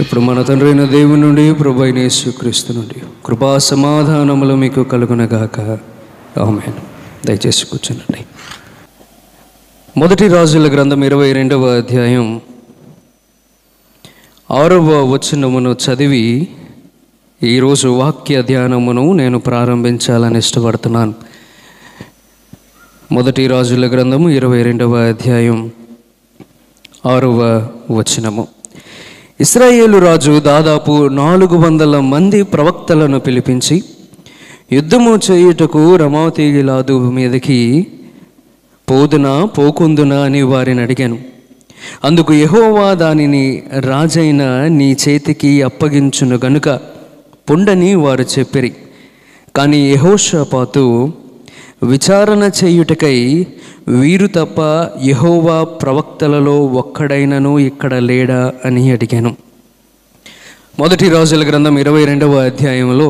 ఇప్పుడు మన తండ్రి అయిన దేవుని నుండి ప్రభు అయిన యేసుక్రీస్తు నుండి కృపా సమాధానములు మీకు కలుగునగాక. ఆమేన్. దయచేసి కూర్చోండి. మొదటి రాజుల గ్రంథం 22వ అధ్యాయం 6వ వచనమును చదివి ఈరోజు వాక్య ధ్యానమును నేను ప్రారంభించాలని ఇష్టపడుతున్నాను. మొదటి రాజుల గ్రంథము 22వ అధ్యాయం 6వ వచనము. ఇశ్రాయేలు రాజు దాదాపు 400 మంది ప్రవక్తలను పిలిపించి యుద్ధము చేయుటకు రమావతి గిలాదు మీదకి పోదునా పోకుందునా అని వారిని అడిగాను. అందుకు యెహోవా దానిని రాజైన నీ చేతికి అప్పగించును గనుక పొండని వారు చెప్పిరి. కానీ యెహోషాపాతు విచారణ చేయుటకై వీరు తప్ప యెహోవా ప్రవక్తలలో ఒక్కడైనను ఇక్కడ లేడా అని అడిగాను. మొదటి రాజుల గ్రంథం 22వ అధ్యాయంలో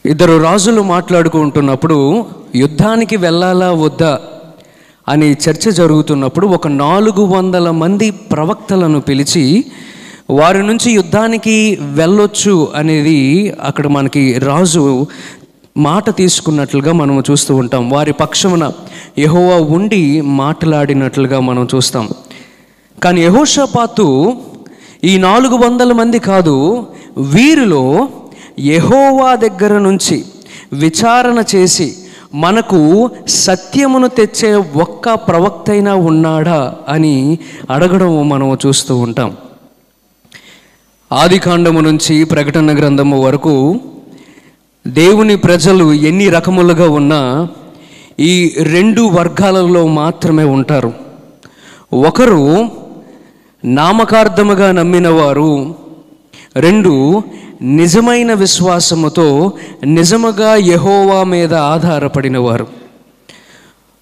ఇద్దరు రాజులు మాట్లాడుకుంటున్నప్పుడు యుద్ధానికి వెళ్ళాలా వద్దా అని చర్చ జరుగుతున్నప్పుడు ఒక 400 మంది ప్రవక్తలను పిలిచి వారి నుంచి యుద్ధానికి వెళ్ళొచ్చు అనేది అక్కడ మనకి రాజు మాట తీసుకున్నట్లుగా మనం చూస్తూ ఉంటాం. వారి పక్షమున యెహోవా ఉండి మాట్లాడినట్లుగా మనం చూస్తాం. కానీ యెహోషాపాతు ఈ 400 మంది కాదు, వీరిలో యెహోవా దగ్గర నుంచి విచారణ చేసి మనకు సత్యమును తెచ్చే ఒక్క ప్రవక్త అయినా ఉన్నాడా అని అడగడం మనం చూస్తూ ఉంటాం. ఆదికాండము నుంచి ప్రకటన గ్రంథము వరకు దేవుని ప్రజలు ఎన్ని రకములుగా ఉన్నా ఈ 2 వర్గాలలో మాత్రమే ఉంటారు. ఒకరు నామకార్థముగా నమ్మిన వారు, 2 నిజమైన విశ్వాసముతో నిజముగా యెహోవా మీద ఆధారపడిన వారు.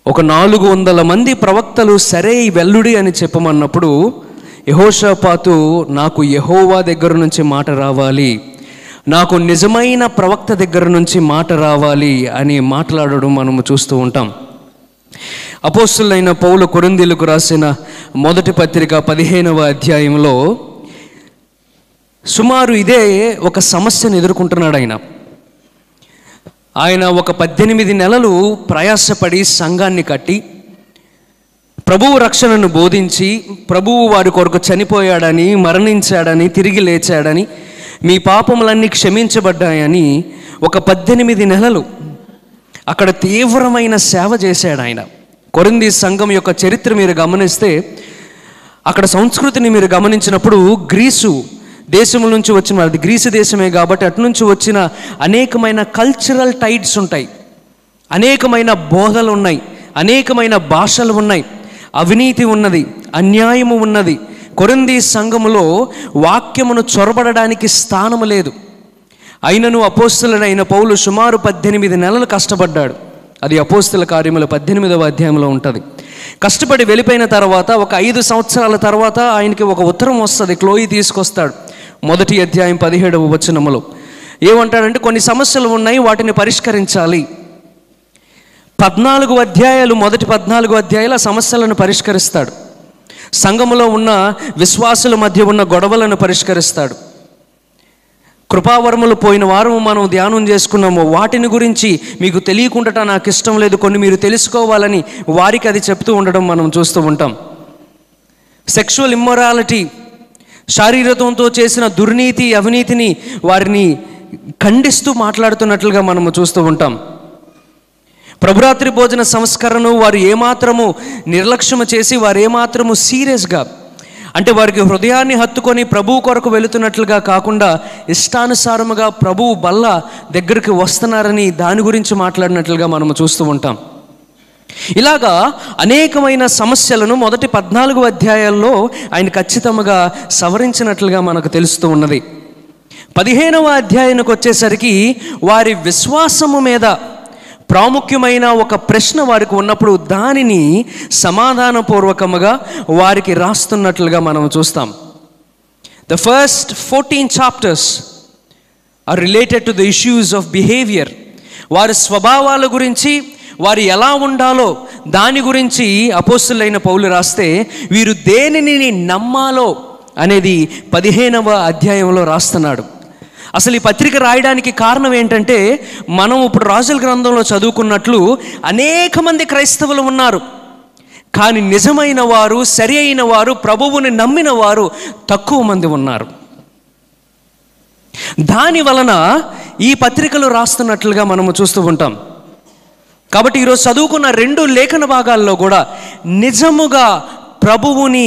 ఒక 400 మంది ప్రవక్తలు సరే వెల్లుడి అని చెప్పమన్నప్పుడు యెహోషాపాతు నాకు యెహోవా దగ్గర నుంచి మాట రావాలి, నాకు నిజమైన ప్రవక్త దగ్గర నుంచి మాట రావాలి అని మాట్లాడడం మనము చూస్తూ ఉంటాం. అపోస్తులైన పౌలు కొరింథీయులకు రాసిన మొదటి పత్రిక 15వ అధ్యాయంలో సుమారు ఇదే ఒక సమస్యను ఎదుర్కొంటున్నాడు. ఆయన ఒక 18 నెలలు ప్రయాసపడి సంఘాన్ని కట్టి ప్రభువు రక్షణను బోధించి ప్రభువు వారి కొరకు చనిపోయాడని, మరణించాడని, తిరిగి లేచాడని, మీ పాపములన్నీ క్షమించబడ్డాయని ఒక 18 నెలలు అక్కడ తీవ్రమైన సేవ చేశాడు ఆయన. కొరింథీ సంఘం యొక్క చరిత్ర మీరు గమనిస్తే అక్కడ సంస్కృతిని మీరు గమనించినప్పుడు గ్రీసు దేశం నుంచి వచ్చిన, అది గ్రీసు దేశమే కాబట్టి అటు నుంచి వచ్చిన అనేకమైన కల్చరల్ టైడ్స్ ఉంటాయి, అనేకమైన బోధలు ఉన్నాయి, అనేకమైన భాషలు ఉన్నాయి, అవినీతి ఉన్నది, అన్యాయము ఉన్నది. కొరింథీ సంఘములో వాక్యమును చొరబడడానికి స్థానము లేదు. అయినను అపోస్తలుడైన పౌలు సుమారు 18 నెలలు కష్టపడ్డాడు. అది అపోస్తల కార్యముల 18వ అధ్యాయంలో ఉంటుంది. కష్టపడి వెళ్ళిపోయిన తర్వాత ఒక 5 సంవత్సరాల తర్వాత ఆయనకి ఒక ఉత్తరం వస్తుంది. క్లోయి తీసుకొస్తాడు. మొదటి అధ్యాయం 17వ వచనములో ఏమంటాడంటే కొన్ని సమస్యలు ఉన్నాయి, వాటిని పరిష్కరించాలి. 14 అధ్యాయాలు, మొదటి 14 అధ్యాయాలు ఆ సమస్యలను పరిష్కరిస్తాడు. సంఘములో ఉన్న విశ్వాసుల మధ్య ఉన్న గొడవలను పరిష్కరిస్తాడు. కృపావరములు పోయిన వారం మనం ధ్యానం చేసుకున్నాము. వాటిని గురించి మీకు తెలియకుండా నాకు ఇష్టం లేదు, కొన్ని మీరు తెలుసుకోవాలని వారికి అది చెప్తూ ఉండడం మనం చూస్తూ ఉంటాం. సెక్షువల్ ఇమ్మొరాలిటీ, శారీరకంతో చేసిన దుర్నీతి, అవినీతిని వారిని ఖండిస్తూ మాట్లాడుతున్నట్లుగా మనము చూస్తూ ఉంటాం. ప్రభురాత్రి భోజన సంస్కరణను వారు ఏమాత్రము నిర్లక్ష్యము చేసి, వారు ఏమాత్రము సీరియస్గా, అంటే వారికి హృదయాన్ని హత్తుకొని ప్రభువు కొరకు వెళుతున్నట్లుగా కాకుండా ఇష్టానుసారముగా ప్రభువు బల్ల దగ్గరికి వస్తున్నారని దాని గురించి మాట్లాడినట్లుగా మనము చూస్తూ ఉంటాం. ఇలాగా అనేకమైన సమస్యలను మొదటి 14 అధ్యాయాల్లో ఆయన ఖచ్చితంగా సవరించినట్లుగా మనకు తెలుస్తూ ఉన్నది. 15వ అధ్యాయానికి వచ్చేసరికి వారి విశ్వాసము మీద ప్రాముఖ్యమైన ఒక ప్రశ్న వారికి ఉన్నప్పుడు దానిని సమాధానపూర్వకముగా వారికి రాస్తున్నట్లుగా మనం చూస్తాం. The first 14 chapters are related to the issues of behavior. వారి స్వభావాల గురించి, వారు ఎలా ఉండాలో దాని గురించి అపోస్తలుడైన పౌలు రాస్తే వీరు దేనిని నమ్మాలో అనేది 15వ అధ్యాయంలో రాస్తున్నాడు. అసలు ఈ పత్రిక రాయడానికి కారణం ఏంటంటే, మనం ఇప్పుడు రాజుల గ్రంథంలో చదువుకున్నట్లు అనేక మంది క్రైస్తవులు ఉన్నారు, కానీ నిజమైన వారు, సరి అయిన వారు, ప్రభువుని నమ్మిన వారు తక్కువ మంది ఉన్నారు. దాని వలన ఈ పత్రికలు రాస్తున్నట్లుగా మనము చూస్తూ ఉంటాం. కాబట్టి ఈరోజు చదువుకున్న 2 లేఖన భాగాల్లో కూడా నిజముగా ప్రభువుని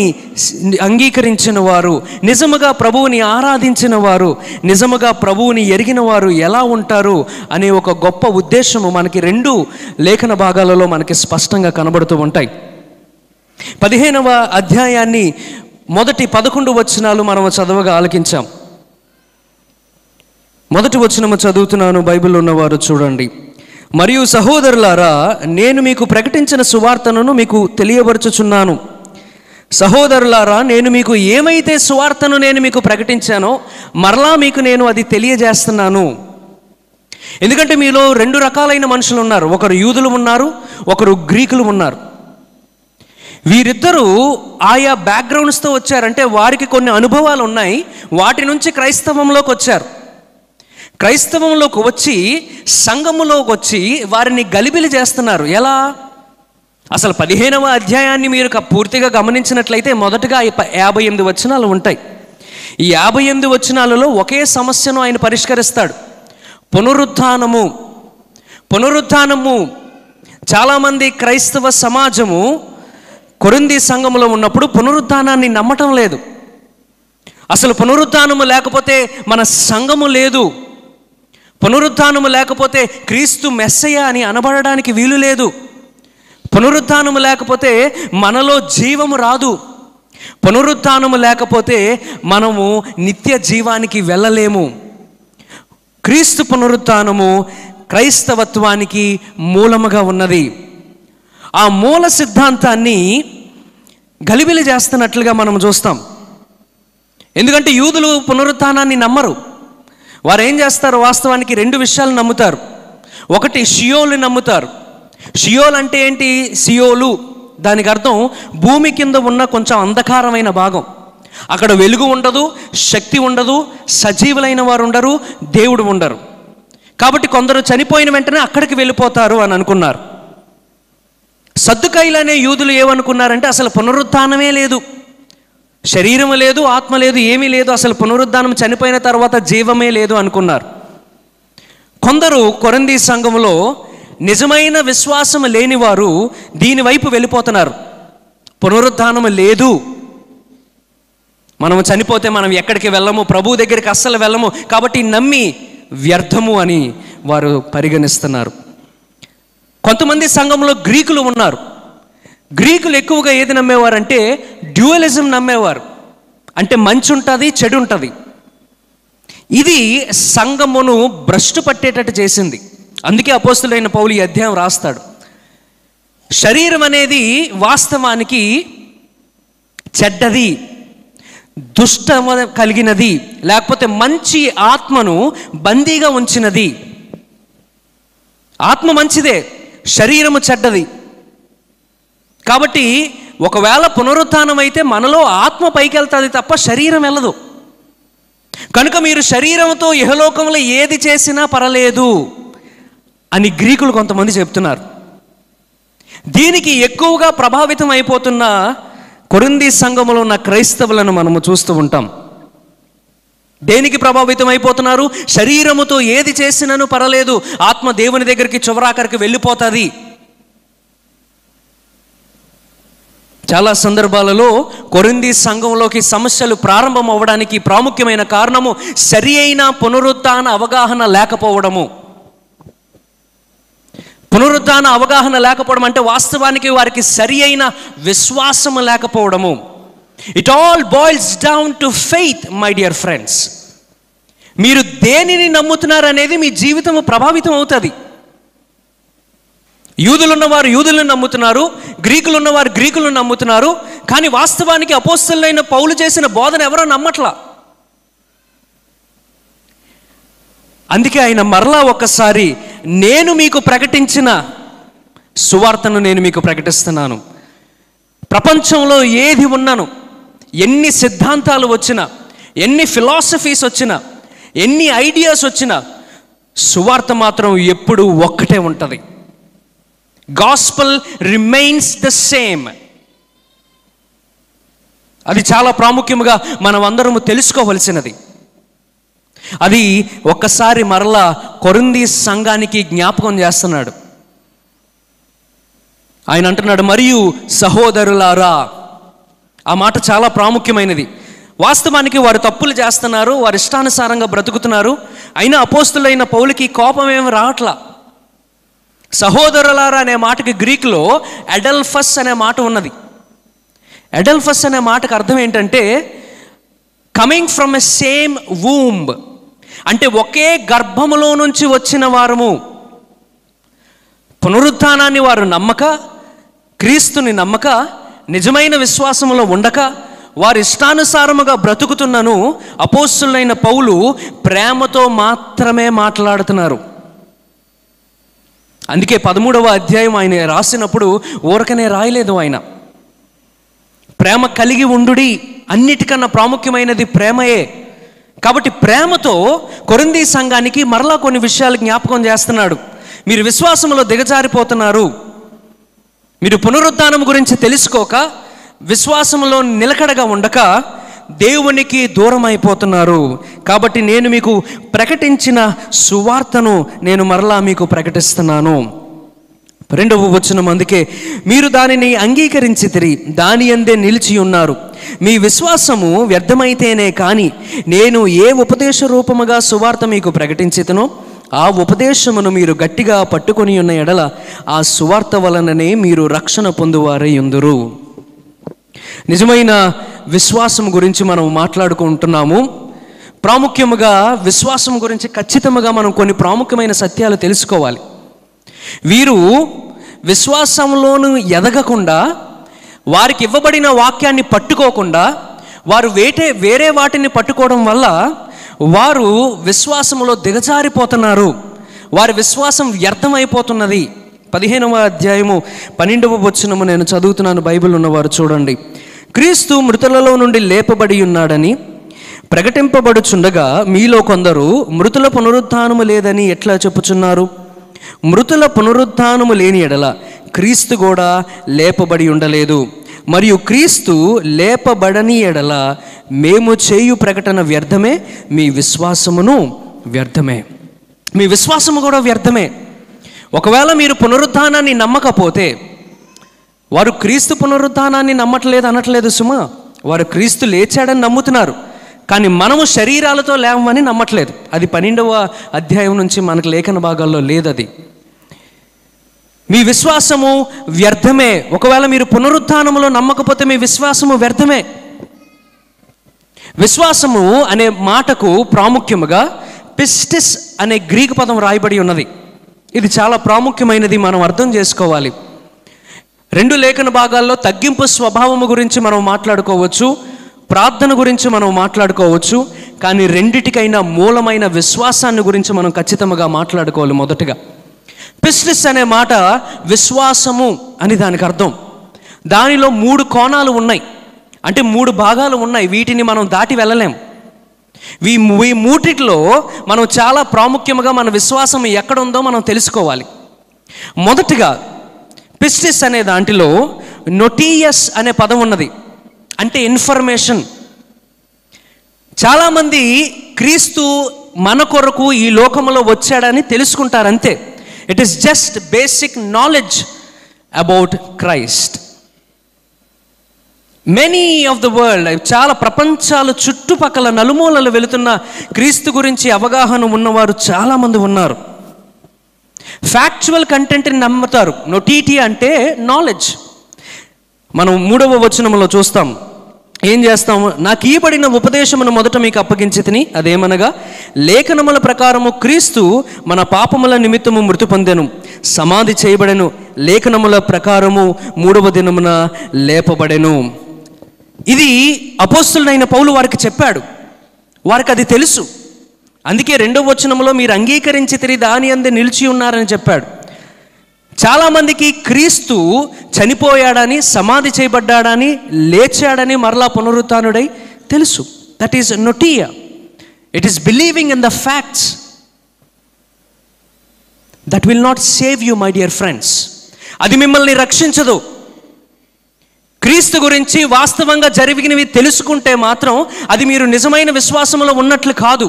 అంగీకరించిన వారు, నిజముగా ప్రభువుని ఆరాధించిన వారు, నిజముగా ప్రభువుని ఎరిగిన వారు ఎలా ఉంటారు అనే ఒక గొప్ప ఉద్దేశము మనకి 2 లేఖన భాగాలలో మనకి స్పష్టంగా కనబడుతూ ఉంటాయి. 15వ అధ్యాయాన్ని మొదటి 11 వచనాలు మనము చదవగా ఆలకించాం. మొదటి వచనము చదువుతున్నాను, బైబిల్లో ఉన్నవారు చూడండి. మరియు సహోదరులారా, నేను మీకు ప్రకటించిన సువార్తను మీకు తెలియబరచుచున్నాను. సహోదరులారా, నేను మీకు ఏమైతే సువార్తను నేను మీకు ప్రకటించానో మరలా మీకు నేను అది తెలియజేస్తున్నాను. ఎందుకంటే మీలో 2 రకాలైన మనుషులు ఉన్నారు. ఒకరు యూదులు ఉన్నారు, ఒకరు గ్రీకులు ఉన్నారు. వీరిద్దరూ ఆయా బ్యాక్గ్రౌండ్స్తో వచ్చారంటే వారికి కొన్ని అనుభవాలు ఉన్నాయి. వాటి నుంచి క్రైస్తవంలోకి వచ్చారు. క్రైస్తవంలోకి వచ్చి సంఘములోకి వచ్చి వారిని గలిబిలి చేస్తున్నారు. ఎలా? అసలు 15వ అధ్యాయాన్ని మీరు పూర్తిగా గమనించినట్లయితే మొదటగా 58 వచనాలు ఉంటాయి. ఈ 58 వచనాలలో ఒకే సమస్యను ఆయన పరిష్కరిస్తాడు. పునరుత్థానము. చాలామంది క్రైస్తవ సమాజము కొరింథీ సంఘములో ఉన్నప్పుడు పునరుత్థానాన్ని నమ్మటం లేదు. అసలు పునరుత్థానము లేకపోతే మన సంఘము లేదు, పునరుత్థానము లేకపోతే క్రీస్తు మెస్సయ్య అని అనబడడానికి వీలు లేదు, పునరుత్థానము లేకపోతే మనలో జీవము రాదు, పునరుత్థానము లేకపోతే మనము నిత్య జీవానికి వెళ్ళలేము. క్రీస్తు పునరుత్థానము క్రైస్తవత్వానికి మూలముగా ఉన్నది. ఆ మూల సిద్ధాంతాన్ని గలిబిలి చేస్తున్నట్లుగా మనం చూస్తాం. ఎందుకంటే యూదులు పునరుత్థానాన్ని నమ్మరు. వారు ఏం చేస్తారు? వాస్తవానికి 2 విషయాలు నమ్ముతారు. ఒకటి, షియోలు నమ్ముతారు. షియోల్ అంటే ఏంటి? సియోలు, దానికి అర్థం భూమి కింద ఉన్న కొంచెం అంధకారమైన భాగం. అక్కడ వెలుగు ఉండదు, శక్తి ఉండదు, సజీవులైన వారు ఉండరు, దేవుడు ఉండరు. కాబట్టి కొందరు చనిపోయిన వెంటనే అక్కడికి వెళ్ళిపోతారు అని అనుకున్నారు. సద్దుకైలనే యూదులు ఏమనుకున్నారంటే అసలు పునరుత్థానమే లేదు, శరీరము లేదు, ఆత్మ లేదు, ఏమీ లేదు, అసలు పునరుద్ధానం చనిపోయిన తర్వాత జీవమే లేదు అనుకున్నారు. కొందరు కొరింథీ సంఘములో నిజమైన విశ్వాసం లేని వారు దీనివైపు వెళ్ళిపోతున్నారు. పునరుద్ధానం లేదు, మనము చనిపోతే మనం ఎక్కడికి వెళ్ళము, ప్రభు దగ్గరికి అస్సలు వెళ్ళము, కాబట్టి నమ్మి వ్యర్థము అని వారు పరిగణిస్తున్నారు. కొంతమంది సంఘంలో గ్రీకులు ఉన్నారు. గ్రీకులు ఎక్కువగా ఏది నమ్మేవారంటే డ్యూయలిజం నమ్మేవారు. అంటే మంచి ఉంటుంది, చెడు ఉంటుంది. ఇది సంఘమును భ్రష్టు పట్టేటట్టు చేసింది. అందుకే అపోస్తులైన పౌలు ఈ అధ్యాయం రాస్తాడు. శరీరం అనేది వాస్తవానికి చెడ్డది, దుష్ట కలిగినది, లేకపోతే మంచి ఆత్మను బందీగా ఉంచినది. ఆత్మ మంచిదే, శరీరము చెడ్డది. కాబట్టి ఒకవేళ పునరుత్థానం అయితే మనలో ఆత్మ పైకి వెళ్తుంది తప్ప శరీరం వెళ్ళదు. కనుక మీరు శరీరంతో ఇహలోకంలో ఏది చేసినా పర్వాలేదు అని గ్రీకులు కొంతమంది చెప్తున్నారు. దీనికి ఎక్కువగా ప్రభావితం అయిపోతున్న కొరింథీ సంఘములో ఉన్న క్రైస్తవులను మనము చూస్తూ ఉంటాం. దేనికి ప్రభావితం అయిపోతున్నారు? శరీరముతో ఏది చేసినను పర్వాలేదు, ఆత్మ దేవుని దగ్గరికి చివరాఖరికి వెళ్ళిపోతుంది. చాలా సందర్భాలలో కొరింథీ సంఘంలోకి సమస్యలు ప్రారంభం అవ్వడానికి ప్రాముఖ్యమైన కారణము సరి అయిన పునరుత్థాన అవగాహన లేకపోవడము. పునరుత్థాన అవగాహన లేకపోవడం అంటే వాస్తవానికి వారికి సరి అయిన విశ్వాసము లేకపోవడము. It all boils down to faith, my dear friends. మీరు దేనిని నమ్ముతున్నారు అనేది మీ జీవితం ప్రభావితం అవుతుంది. యూదులున్నవారు యూదులను నమ్ముతున్నారు, గ్రీకులు ఉన్నవారు గ్రీకులను నమ్ముతున్నారు. కానీ వాస్తవానికి అపోస్తలుడైన పౌలు చేసిన బోధన ఎవరో నమ్మట్లా. అందుకే ఆయన మరలా ఒక్కసారి నేను మీకు ప్రకటించిన సువార్తను నేను మీకు ప్రకటిస్తున్నాను. ప్రపంచంలో ఏది ఉన్నాను, ఎన్ని సిద్ధాంతాలు వచ్చినా, ఎన్ని ఫిలాసఫీస్ వచ్చినా, ఎన్ని ఐడియాస్ వచ్చినా, సువార్త మాత్రం ఎప్పుడూ ఒక్కటే ఉంటుంది. Gospel remains the same. అది చాలా ప్రాముఖ్యముగా మనం అందరము తెలుసుకోవలసినది. అది ఒక్కసారి మరలా కొరింథీ సంఘానికి జ్ఞాపకం చేస్తున్నాడు. ఆయన అంటున్నాడు, మరియు సహోదరులారా. ఆ మాట చాలా ప్రాముఖ్యమైనది. వాస్తవానికి వారు తప్పులు చేస్తున్నారు, వారి ఇష్టానుసారంగా బ్రతుకుతున్నారు. అయినా అపోస్తులైన పౌలుకి కోపం ఏమి రావట్లా. సహోదరులారా అనే మాటకి గ్రీకులో అడల్ఫస్ అనే మాట ఉన్నది. అడల్ఫస్ అనే మాటకు అర్థం ఏంటంటే coming from a same womb, అంటే ఒకే గర్భములో నుంచి వచ్చిన వారము. పునరుత్థానాన్ని వారు నమ్మక, క్రీస్తుని నమ్మక, నిజమైన విశ్వాసములో ఉండక, వారి ఇష్టానుసారముగా బ్రతుకుతున్నను అపోస్తులైన పౌలు ప్రేమతో మాత్రమే మాట్లాడుతున్నారు. అందుకే 13వ అధ్యాయం ఆయన రాసినప్పుడు ఊరకనే రాయలేదు. ఆయన ప్రేమ కలిగి ఉండుడి, అన్నిటికన్నా ప్రాముఖ్యమైనది ప్రేమయే. కాబట్టి ప్రేమతో కొరింథీ సంఘానికి మరలా కొన్ని విషయాలు జ్ఞాపకం చేస్తున్నాడు. మీరు విశ్వాసంలో దిగజారిపోతున్నారు, మీరు పునరుద్ధానం గురించి తెలుసుకోక, విశ్వాసంలో నిలకడగా ఉండక దేవునికి దూరం అయిపోతున్నారు. కాబట్టి నేను మీకు ప్రకటించిన సువార్తను నేను మరలా మీకు ప్రకటిస్తున్నాను. 2వ వచనం, అందుకే మీరు దానిని అంగీకరించితిరి, దాని యందే నిలిచి ఉన్నారు. మీ విశ్వాసము వ్యర్థమైతేనే కానీ నేను ఏ ఉపదేశ రూపముగా సువార్త మీకు ప్రకటించితనో ఆ ఉపదేశమును మీరు గట్టిగా పట్టుకొని ఉన్న ఎడల ఆ సువార్త వలననే మీరు రక్షణ పొందువారై ఉందురు. నిజమైన విశ్వాసం గురించి మనం మాట్లాడుకుంటున్నాము. ప్రాముఖ్యముగా విశ్వాసం గురించి ఖచ్చితంగా మనం కొన్ని ప్రాముఖ్యమైన సత్యాలు తెలుసుకోవాలి. వీరు విశ్వాసంలోనూ ఎదగకుండా, వారికి ఇవ్వబడిన వాక్యాన్ని పట్టుకోకుండా, వారు వేరే వాటిని పట్టుకోవడం వల్ల వారు విశ్వాసంలో దిగజారిపోతున్నారు. వారి విశ్వాసం వ్యర్థమైపోతున్నది. 15వ అధ్యాయము 12వ వచనము నేను చదువుతున్నాను. బైబిల్ ఉన్నవారు చూడండి. క్రీస్తు మృతులలో నుండి లేపబడి ఉన్నాడని ప్రకటింపబడుచుండగా మీలో కొందరు మృతుల పునరుత్థానము లేదని ఎట్లా చెప్పుచున్నారు? మృతుల పునరుత్థానము లేని ఎడల క్రీస్తు కూడా లేపబడి ఉండలేదు. మరియు క్రీస్తు లేపబడని ఎడల మేము చేయు ప్రకటన వ్యర్థమే, మీ విశ్వాసమును వ్యర్థమే. మీ విశ్వాసము కూడా వ్యర్థమే. ఒకవేళ మీరు పునరుత్థానాన్ని నమ్మకపోతే, వారు క్రీస్తు పునరుత్థానాన్ని నమ్మట్లేదు అనట్లేదు సుమా, వారు క్రీస్తు లేచాడని నమ్ముతున్నారు. కానీ మనము శరీరాలతో లేవమని నమ్మట్లేదు. అది 12వ అధ్యాయం నుంచి మనకు లేఖన భాగాల్లో లేదు. అది మీ విశ్వాసము వ్యర్థమే. ఒకవేళ మీరు పునరుత్థానములో నమ్మకపోతే మీ విశ్వాసము వ్యర్థమే. విశ్వాసము అనే మాటకు ప్రాముఖ్యముగా పిస్టిస్ అనే గ్రీకు పదం రాయబడి ఉన్నది. ఇది చాలా ప్రాముఖ్యమైనది, మనం అర్థం చేసుకోవాలి. 2 లేఖన భాగాల్లో తగ్గింపు స్వభావము గురించి మనం మాట్లాడుకోవచ్చు, ప్రార్థన గురించి మనం మాట్లాడుకోవచ్చు. కానీ రెండిటికైనా మూలమైన విశ్వాసాన్ని గురించి మనం ఖచ్చితంగా మాట్లాడుకోవాలి. మొదటగా పిస్టిస్ అనే మాట విశ్వాసము అని దానికి అర్థం. దానిలో 3 కోణాలు ఉన్నాయి, అంటే 3 భాగాలు ఉన్నాయి. వీటిని మనం దాటి వెళ్ళలేం. ఈ మూటిలో మనం చాలా ప్రాముఖ్యంగా మన విశ్వాసం ఎక్కడుందో మనం తెలుసుకోవాలి. మొదటిగా పిస్టిస్ అనే దాంట్లో నోటీయస్ అనే పదం ఉన్నది, అంటే ఇన్ఫర్మేషన్. చాలామంది క్రీస్తు మన కొరకు ఈ లోకంలో వచ్చాడని తెలుసుకుంటారు, అంతే. It is just basic knowledge about Christ. Many of the world, చాలా ప్రపంచాలు చుట్టుపక్కల నలుమూలలు వెళుతున్న క్రీస్తు గురించి అవగాహన ఉన్నవారు చాలామంది ఉన్నారు. ఫ్యాక్చువల్ కంటెంట్ని నమ్ముతారు. నోటీటీ అంటే నాలెడ్జ్. మనం 3వ వచనంలో చూస్తాం. ఏం చేస్తాము? నాకు ఇవ్వబడిన ఉపదేశమును మొదట మీకు అప్పగించి తిని, అదేమనగా లేఖనముల ప్రకారము క్రీస్తు మన పాపముల నిమిత్తము మృతి పొందెను, సమాధి చేయబడెను, లేఖనముల ప్రకారము 3వ దినమున లేపబడెను. ఇది అపోస్తులైన పౌలు వారికి చెప్పాడు. వారికి అది తెలుసు. అందుకే 2వ వచనంలో మీరు అంగీకరించి తిరిగి దాని అందే నిలిచి ఉన్నారని చెప్పాడు. చాలామందికి క్రీస్తు చనిపోయాడని, సమాధి చేయబడ్డాడని, లేచాడని, మరలా పునరుత్థానుడై తెలుసు. That is notitia. It is believing in the facts. That will not save you my dear friends. అది మిమ్మల్ని రక్షించదు. క్రీస్తు గురించి వాస్తవంగా జరిగినవి తెలుసుకుంటే మాత్రం అది మీరు నిజమైన విశ్వాసంలో ఉన్నట్లు కాదు.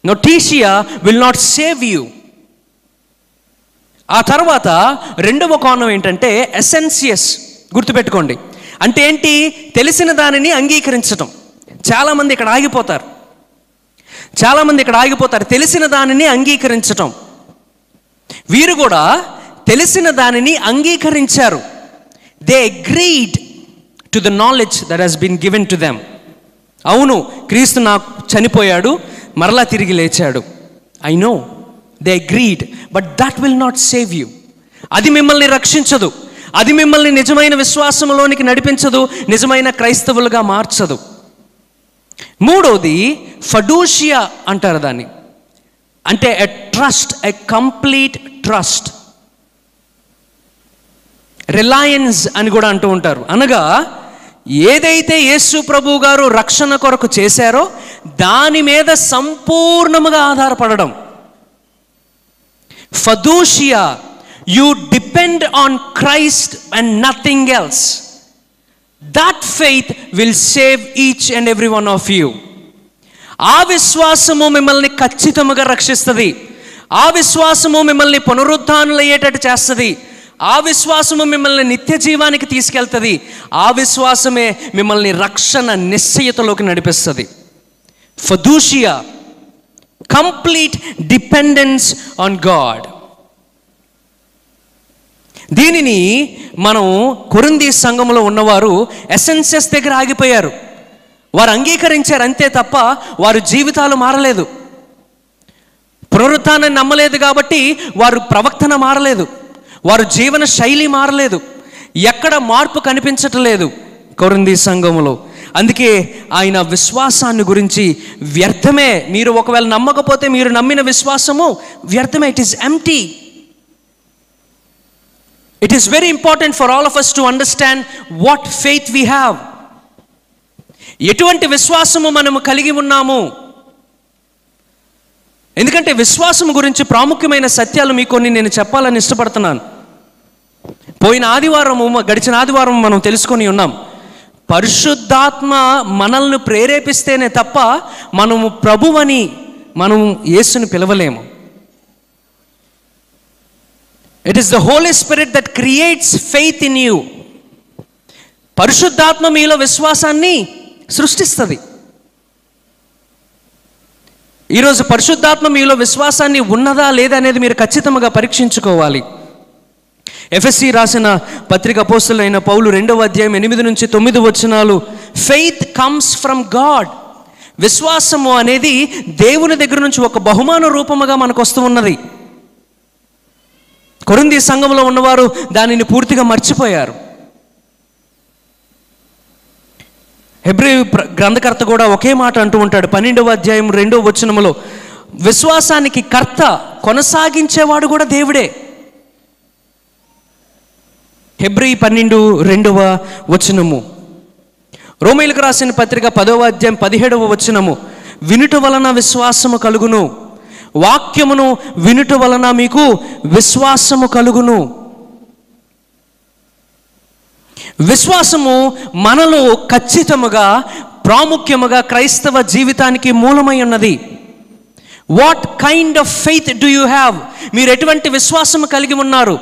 నొటీషియా విల్ నాట్ సేవ్ యూ. ఆ తర్వాత రెండవ కోణం ఏంటంటే ఎసెన్సియస్. గుర్తుపెట్టుకోండి. అంటే ఏంటి? తెలిసిన దానిని అంగీకరించటం. చాలామంది ఇక్కడ ఆగిపోతారు. తెలిసిన దానిని అంగీకరించటం. వీరు కూడా తెలిసిన దానిని అంగీకరించారు. They agreed to the knowledge that has been given to them. అవును, క్రీస్తు నాకు చనిపోయాడు, మరలా తిరిగి లేచాడు. I know. They agreed. But that will not save you. అది మిమ్మల్ని రక్షించదు. అది మిమ్మల్ని నిజమైన విశ్వాసంలోనికి నడిపించదు, నిజమైన క్రైస్తవులుగా మార్చదు. మూడోది ఫడూషియా అంటారు దాన్ని. అంటే ఎ trust, a complete trust. Reliance అని కూడా అంటూ ఉంటారు. అనగా ఏదైతే యేసు ప్రభు గారు రక్షణ కొరకు చేశారో దాని మీద సంపూర్ణముగా ఆధారపడడం. Fiducia, you depend on Christ and nothing else. That faith will save each and every one of you. ఆ విశ్వాసము మిమ్మల్ని ఖచ్చితంగా రక్షిస్తుంది. ఆ విశ్వాసము మిమ్మల్ని పునరుత్థానులయ్యేటట్టు చేస్తుంది. ఆ విశ్వాసము మిమ్మల్ని నిత్య జీవానికి తీసుకెళ్తుంది. ఆ విశ్వాసమే మిమ్మల్ని రక్షణ నిశ్చయతలోకి నడిపిస్తుంది. ఫదూషియా, కంప్లీట్ డిపెండెన్స్ ఆన్ గాడ్. దీనిని మనం కొరింథీ సంఘంలో ఉన్నవారు ఎసెన్సెస్ దగ్గర ఆగిపోయారు. వారు అంగీకరించారు అంతే తప్ప వారి జీవితాలు మారలేదు. పునరుత్థానాన్ని నమ్మలేదు కాబట్టి వారు ప్రవక్తన మారలేదు, వారు జీవన శైలి మారలేదు. ఎక్కడ మార్పు కనిపించట్లేదు కొరింథీ సంఘములో. అందుకే ఆయన విశ్వాసాన్ని గురించి వ్యర్థమే. మీరు ఒకవేళ నమ్మకపోతే మీరు నమ్మిన విశ్వాసము వ్యర్థమే. It is empty. It is very important for all of us to understand what faith we have. ఎటువంటి విశ్వాసము మనము కలిగి ఉన్నాము. ఎందుకంటే విశ్వాసం గురించి ప్రాముఖ్యమైన సత్యాలు మీకు కొన్ని నేను చెప్పాలని ఇష్టపడుతున్నాను. గడిచిన ఆదివారం మనం తెలుసుకొని ఉన్నాం. పరిశుద్ధాత్మ మనల్ని ప్రేరేపిస్తేనే తప్ప మనము ప్రభువని మనము యేసుని పిలవలేము. It is the Holy Spirit that creates faith in you. పరిశుద్ధాత్మ మీలో విశ్వాసాన్ని సృష్టిస్తుంది. ఈరోజు పరిశుద్ధాత్మ మీలో విశ్వాసాన్ని ఉన్నదా లేదా అనేది మీరు ఖచ్చితంగా పరీక్షించుకోవాలి. ఎఫెసీ రాసిన పత్రిక అపోస్తలుడైన పౌలు 2వ అధ్యాయం 8-9 వచనాలు, ఫెయిత్ కమ్స్ ఫ్రమ్ గాడ్. విశ్వాసము అనేది దేవుని దగ్గర నుంచి ఒక బహుమాన రూపముగా మనకు వస్తూ ఉన్నది. కొరింథీ సంఘంలో ఉన్నవారు దానిని పూర్తిగా మర్చిపోయారు. హెబ్రీ గ్రంథకర్త కూడా ఒకే మాట అంటూ ఉంటాడు 12వ అధ్యాయం 2వ వచనములో, విశ్వాసానికి కర్త కొనసాగించేవాడు కూడా దేవుడే. హెబ్రీ 12:2 వచనము. రోమీయులకు రాసిన పత్రిక 10వ అధ్యాయం 17వ వచనము, వినుట వలన విశ్వాసము కలుగును, వాక్యమును వినుట వలన మీకు విశ్వాసము కలుగును. విశ్వాసము మనలో ఖచ్చితముగా ప్రాముఖ్యముగా క్రైస్తవ జీవితానికి మూలమై ఉన్నది. What kind of faith do you have? మీరు ఎటువంటి విశ్వాసము కలిగి ఉన్నారు?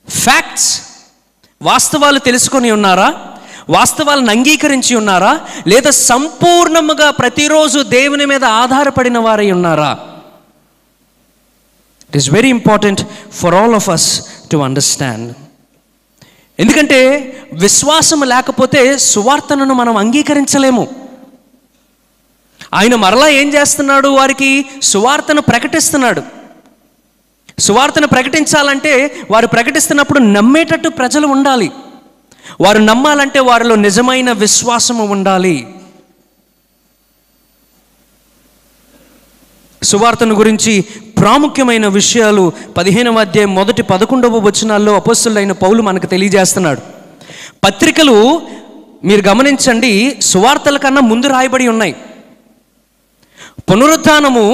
ఫ్యాక్ట్స్, వాస్తవాలు తెలుసుకొని ఉన్నారా? వాస్తవాలను అంగీకరించి ఉన్నారా? లేదా సంపూర్ణముగా ప్రతిరోజు దేవుని మీద ఆధారపడిన వారై ఉన్నారా? It is very important for all of us to understand. ఎందుకంటే విశ్వాసం లేకపోతే సువార్తను మనం అంగీకరించలేము. ఆయన మరలా ఏం చేస్తున్నాడు? వారికి సువార్తను ప్రకటిస్తున్నాడు. సువార్తను ప్రకటించాలంటే వారు ప్రకటిస్తున్నప్పుడు నమ్మేటట్టు ప్రజలు ఉండాలి. వారు నమ్మాలంటే వారిలో నిజమైన విశ్వాసము ఉండాలి. సువార్తను గురించి ప్రాముఖ్యమైన విషయాలు 15వ అధ్యాయం మొదటి 11వ వచనాల్లో అపోస్తలుడైన పౌలు మనకు తెలియజేస్తున్నాడు. పత్రికలు మీరు గమనించండి, సువార్తల కన్నా ముందు రాయబడి ఉన్నాయి. పునరుత్థానము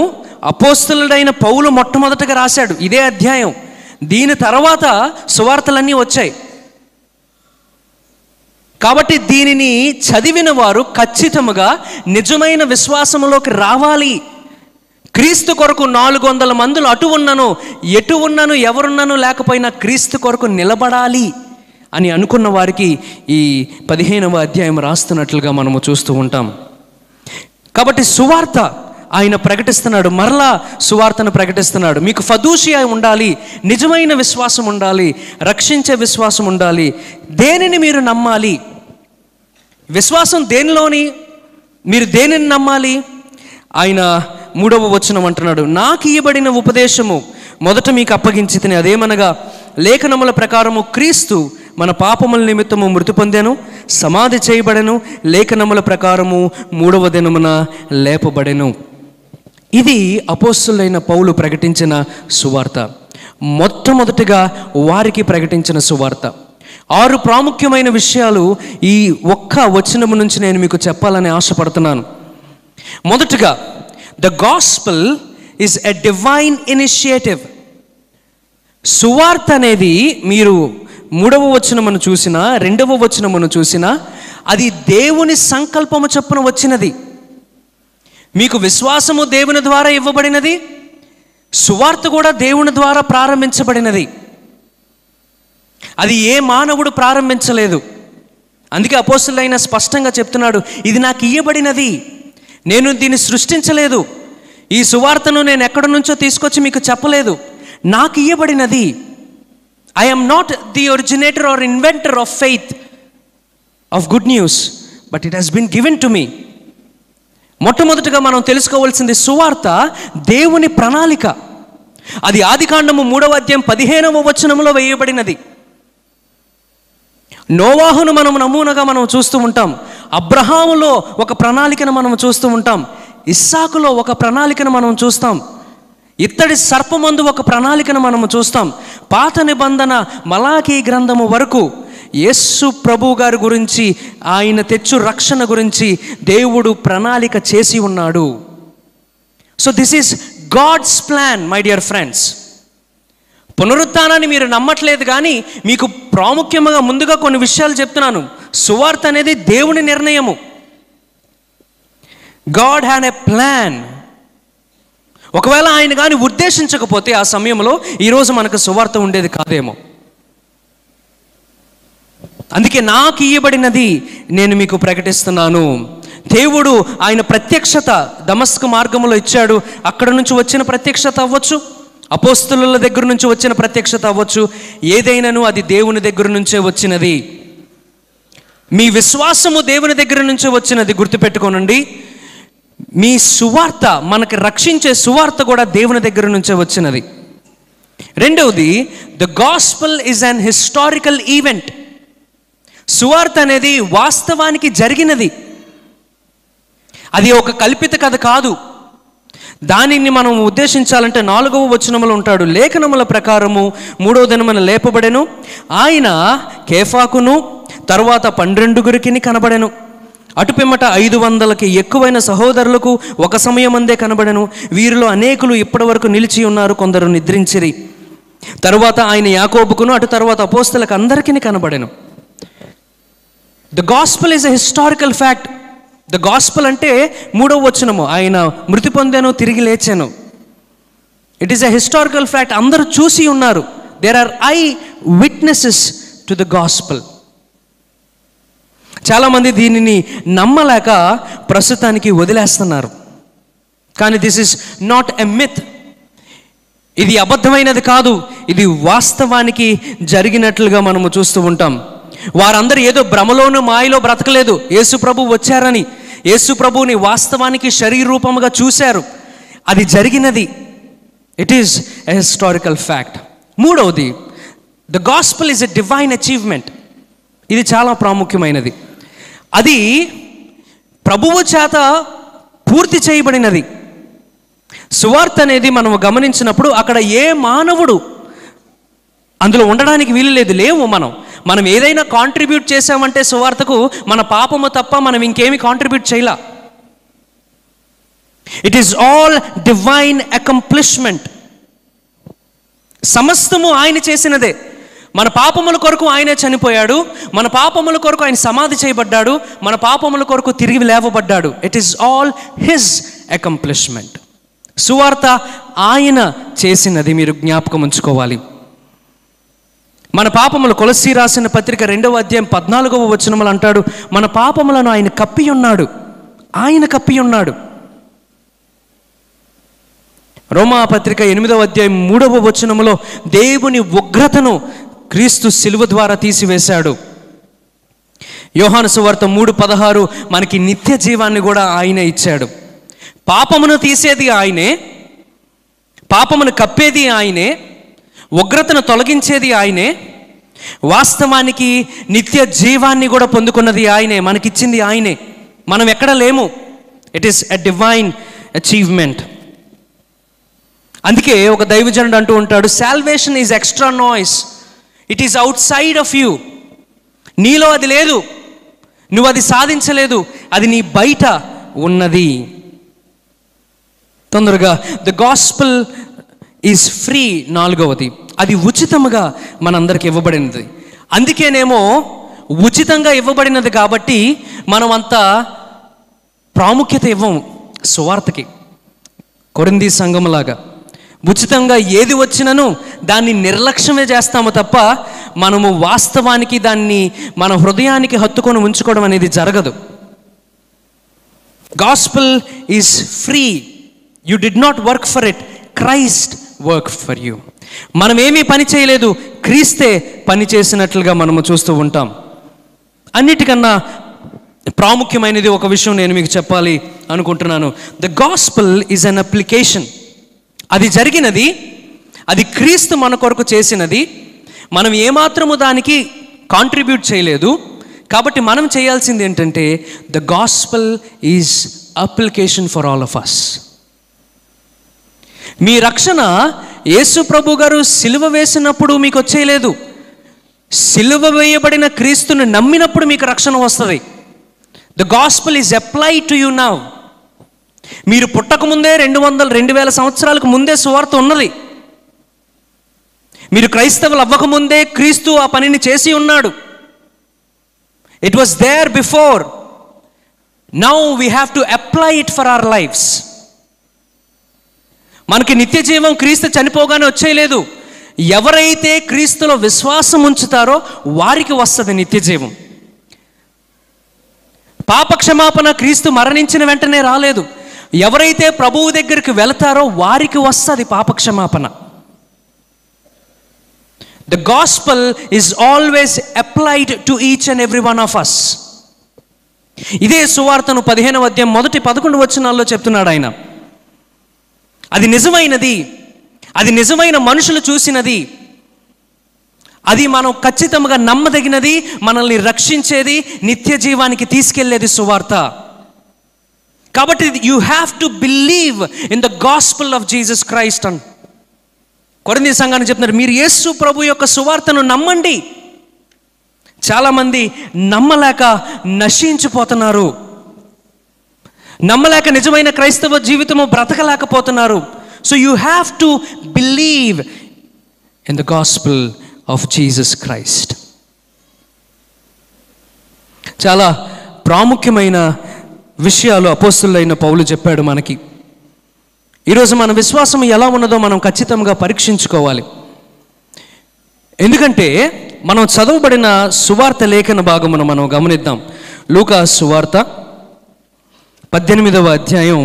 అపోస్తలుడైన పౌలు మొట్టమొదటగా రాశాడు, ఇదే అధ్యాయం. దీని తర్వాత సువార్తలన్నీ వచ్చాయి. కాబట్టి దీనిని చదివిన వారు ఖచ్చితంగా నిజమైన విశ్వాసములోకి రావాలి. క్రీస్తు కొరకు 400 మందులు అటు ఉన్నను ఎటు ఉన్నను ఎవరున్నను లేకపోయినా క్రీస్తు కొరకు నిలబడాలి అని అనుకున్న వారికి ఈ 15వ అధ్యాయం రాస్తున్నట్లుగా మనము చూస్తూ ఉంటాం. కాబట్టి సువార్త ఆయన ప్రకటిస్తున్నాడు, మరలా సువార్తను ప్రకటిస్తున్నాడు. మీకు ఫదూషియా ఉండాలి, నిజమైన విశ్వాసం ఉండాలి, రక్షించే విశ్వాసం ఉండాలి. దేనిని మీరు నమ్మాలి? విశ్వాసం దేనిలోని? మీరు దేనిని నమ్మాలి? ఆయన 3వ వచనం అంటున్నాడు, నాకు ఇయ్యబడిన ఉపదేశము మొదట మీకు అప్పగించితిని, అదేమనగా లేఖనముల ప్రకారము క్రీస్తు మన పాపముల నిమిత్తము మృతి పొందెను, సమాధి చేయబడెను, లేఖనముల ప్రకారము 3వ దినమున లేపబడెను. ఇది అపోస్తలుడైన పౌలు ప్రకటించిన సువార్త. మొట్టమొదటిగా వారికి ప్రకటించిన సువార్త. 6 ప్రాముఖ్యమైన విషయాలు ఈ ఒక్క వచనము నుంచి నేను మీకు చెప్పాలని ఆశపడుతున్నాను. మొదటిగా, the gospel is a divine initiative. సువార్త అనేది మీరు 3వ వచనమును చూసినా 2వ వచనమును చూసినా అది దేవుని సంకల్పము చొప్పున వచ్చినది. మీకు విశ్వాసము దేవుని ద్వారా ఇవ్వబడినది, సువార్త కూడా దేవుని ద్వారా ప్రారంభించబడినది. అది ఏ మానవుడు ప్రారంభించలేదు. అందుకే అపోస్తలుడైన స్పష్టంగా చెప్తున్నాడు, ఇది నాకు ఇయ్యబడినది, నేను దీన్ని సృష్టించలేదు, ఈ సువార్తను నేను ఎక్కడి నుంచో తీసుకొచ్చి మీకు చెప్పలేదు, నాకు ఇయ్యబడినది. I am not the originator or inventor of faith, of good news, but it has been given to me. మొట్టమొదటిగా మనం తెలుసుకోవాల్సింది, సువార్త దేవుని ప్రణాళిక. అది ఆదికాండము 3వ అధ్యాయం 15వ వచనంలో వేయబడినది. నోవాహును మనం నమూనాగా మనం చూస్తూ ఉంటాం, అబ్రహాములో ఒక ప్రణాళికను మనం చూస్తూ ఉంటాం, ఇస్సాకులో ఒక ప్రణాళికను మనం చూస్తాం, ఇత్తడి సర్పమందు ఒక ప్రణాళికను మనము చూస్తాం. పాత నిబంధన మలాకీ గ్రంథము వరకు యేసు ప్రభు గారి గురించి, ఆయన తెచ్చు రక్షణ గురించి దేవుడు ప్రణాళిక చేసి ఉన్నాడు. So this is God's plan, my dear friends. పునరుత్థానాన్ని మీరు నమ్మట్లేదు, కానీ మీకు ప్రాముఖ్యంగా ముందుగా కొన్ని విషయాలు చెప్తున్నాను. సువార్త అనేది దేవుని నిర్ణయము. God had a plan. ఒకవేళ ఆయన కానీ ఉద్దేశించకపోతే ఆ సమయంలో ఈరోజు మనకు సువార్త ఉండేది కాదేమో. అందుకే నాకు ఇయ్యబడినది నేను మీకు ప్రకటిస్తున్నాను. దేవుడు ఆయన ప్రత్యక్షత దమస్కు మార్గంలో ఇచ్చాడు. అక్కడ నుంచి వచ్చిన ప్రత్యక్షత అవ్వచ్చు, అపోస్తలుల దగ్గర నుంచి వచ్చిన ప్రత్యక్షత అవ్వచ్చు, ఏదైనాను అది దేవుని దగ్గర నుంచే వచ్చినది. మీ విశ్వాసము దేవుని దగ్గర నుంచే వచ్చినది, గుర్తుపెట్టుకోనండి. మీ సువార్త, మనకి రక్షించే సువార్త కూడా దేవుని దగ్గర నుంచే వచ్చినది. రెండవది, the gospel is an historical event. సువార్త అనేది వాస్తవానికి జరిగినది, అది ఒక కల్పిత కథ కాదు. దానిని మనం ఉద్దేశించాలంటే 4వ వచనములో ఉంటాడు, లేఖనముల ప్రకారము 3వ దినమున లేపబడెను, ఆయన కేఫాకును తరువాత 12 కనబడెను, అటుపిమ్మట 500కి ఎక్కువైన సహోదరులకు ఒక సమయమందే కనబడెను. వీరిలో అనేకులు ఇప్పటి వరకు నిలిచి ఉన్నారు, కొందరు నిద్రించిరి. తరువాత ఆయన యాకోబుకును అటు తర్వాత అపోస్తలకు అందరికీ కనబడెను. The gospel is a historical fact. The gospel అంటే 3వ వచనము, ఆయన మృతి పొందాను, తిరిగి లేచాను. It is a historical fact. అందరూ చూసి ఉన్నారు. There are eye witnesses to the gospel. చాలామంది దీనిని నమ్మలేక ప్రస్తుతానికి వదిలేస్తున్నారు. కానీ this is not a myth. ఇది అబద్ధమైనది కాదు, ఇది వాస్తవానికి జరిగినట్లుగా మనము చూస్తూ ఉంటాం. వారందరూ ఏదో భ్రమలోను మాయలో బ్రతకలేదు. యేసు ప్రభు వచ్చారని, యేసు ప్రభువుని వాస్తవానికి శరీర రూపముగా చూశారు. అది జరిగినది. It is a historical fact. మూడవది, the gospel is a divine achievement. ఇది చాలా ప్రాముఖ్యమైనది. అది ప్రభువు చేత పూర్తి చేయబడినది. సువార్త అనేది మనము గమనించినప్పుడు అక్కడ ఏ మానవుడు అందులో ఉండడానికి వీలు లేవు. మనం ఏదైనా కాంట్రిబ్యూట్ చేసామంటే సువార్తకు మన పాపము తప్ప మనం ఇంకేమి కాంట్రిబ్యూట్ చేయలా. It is all divine accomplishment. సమస్తము ఆయన చేసినదే. మన పాపముల కొరకు ఆయనే చనిపోయాడు, మన పాపముల కొరకు ఆయన సమాధి చేయబడ్డాడు, మన పాపముల కొరకు తిరిగి లేవబడ్డాడు. It is all his accomplishment. సువార్త ఆయన చేసినది మీరు జ్ఞాపకం ఉంచుకోవాలి. మన పాపములు, కొలస్సీ రాసిన పత్రిక 2వ అధ్యాయం 14వ వచనములు అంటాడు, మన పాపములను ఆయన కప్పి ఉన్నాడు. రోమా పత్రిక 8వ అధ్యాయం 3వ వచనములో దేవుని ఉగ్రతను క్రీస్తు శిలువ ద్వారా తీసివేశాడు. యోహాను సువార్త 3:16 మనకి నిత్య జీవాన్ని కూడా ఆయనే ఇచ్చాడు. పాపమును తీసేది ఆయనే, పాపమును కప్పేది ఆయనే, ఉగ్రతను తొలగించేది ఆయనే, వాస్తవానికి నిత్య జీవాన్ని కూడా పొందుకున్నది ఆయనే, మనకిచ్చింది ఆయనే. మనం ఎక్కడ లేము. It is a divine achievement. అందుకే ఒక దైవజనుడు అంటూ ఉంటాడు, salvation is extra noise, it is out side of you. నీలో అది లేదు, నువ్వు అది సాధించలేదు, అది నీ బయట ఉన్నది. తొందరగా ద గాస్పెల్ ఈజ్ ఫ్రీ. 4వది, అది ఉచితముగా మనందరికి ఇవ్వబడినది. అందుకేనేమో ఉచితంగా ఇవ్వబడినది కాబట్టి మనం అంత ప్రాముఖ్యత ఇవ్వము సువార్తకి. కొరింథీ సంఘములాగా ఉచితంగా ఏది వచ్చినను దాన్ని నిర్లక్ష్యమే చేస్తాము తప్ప మనము వాస్తవానికి దాన్ని మన హృదయానికి హత్తుకొని ఉంచుకోవడం అనేది జరగదు. Gospel is free. You did not work for it, Christ work for you. మనం ఏమీ పని చేయలేదు, క్రీస్తే పని చేసినట్లుగా మనము చూస్తూ ఉంటాం. అన్నిటికన్నా ప్రాముఖ్యమైనది ఒక విషయం నేను మీకు చెప్పాలి అనుకుంటున్నాను. The gospel is an application. అది జరిగినది, అది క్రీస్తు మన కొరకు చేసినది. మనం ఏమాత్రము దానికి కాంట్రిబ్యూట్ చేయలేదు. కాబట్టి మనం చేయాల్సింది ఏంటంటే the gospel is application for all of us. మీ రక్షణ యేసు ప్రభు గారు సిలువ వేసినప్పుడు మీకు వచ్చేయలేదు. సిలువ వేయబడిన క్రీస్తుని నమ్మినప్పుడు మీకు రక్షణ వస్తుంది. The gospel is applied to you now. మీరు పుట్టకముందే 2000 సంవత్సరాలకు ముందే సువార్త ఉన్నది. మీరు క్రైస్తవులు అవ్వకముందే క్రీస్తు ఆ పనిని చేసి ఉన్నాడు. It was there before. Now we have to apply it for our lives. మనకి నిత్య జీవం క్రీస్తు చనిపోగానే వచ్చేయలేదు. ఎవరైతే క్రీస్తులో విశ్వాసం ఉంచుతారో వారికి వస్తుంది నిత్య జీవం. పాపక్షమాపణ క్రీస్తు మరణించిన వెంటనే రాలేదు. ఎవరైతే ప్రభువు దగ్గరికి వెళతారో వారికి వస్తుంది పాపక్షమాపణ. The gospel is always applied to each and every one of us. ఇదే సువార్తను 15వ అధ్యాయం 1-11 వచనాల్లో చెప్తున్నాడు ఆయన. అది నిజమైనది, అది నిజమైన మనుషులు చూసినది, అది మనం ఖచ్చితంగా నమ్మదగినది, మనల్ని రక్షించేది, నిత్య జీవానికి తీసుకెళ్లేది సువార్త. కాబట్టి you have to believe in the gospel of Jesus Christ అని కొరింథీ సంఘానికి చెప్తున్నారు. మీరు యేసు ప్రభు యొక్క సువార్తను నమ్మండి. చాలామంది నమ్మలేక నశించిపోతున్నారు, నమ్మలేక నిజమైన క్రైస్తవ జీవితము బ్రతకలేకపోతున్నారు. So you have to believe in the gospel of Jesus Christ. చాలా ప్రాముఖ్యమైన విషయాలు అపోస్తులైన పౌలు చెప్పాడు మనకి. ఈరోజు మన విశ్వాసం ఎలా ఉన్నదో మనం ఖచ్చితంగా పరీక్షించుకోవాలి. ఎందుకంటే మనం చదవబడిన సువార్త లేఖన భాగమును మనం గమనిద్దాం. లూకా సువార్త 18వ అధ్యాయం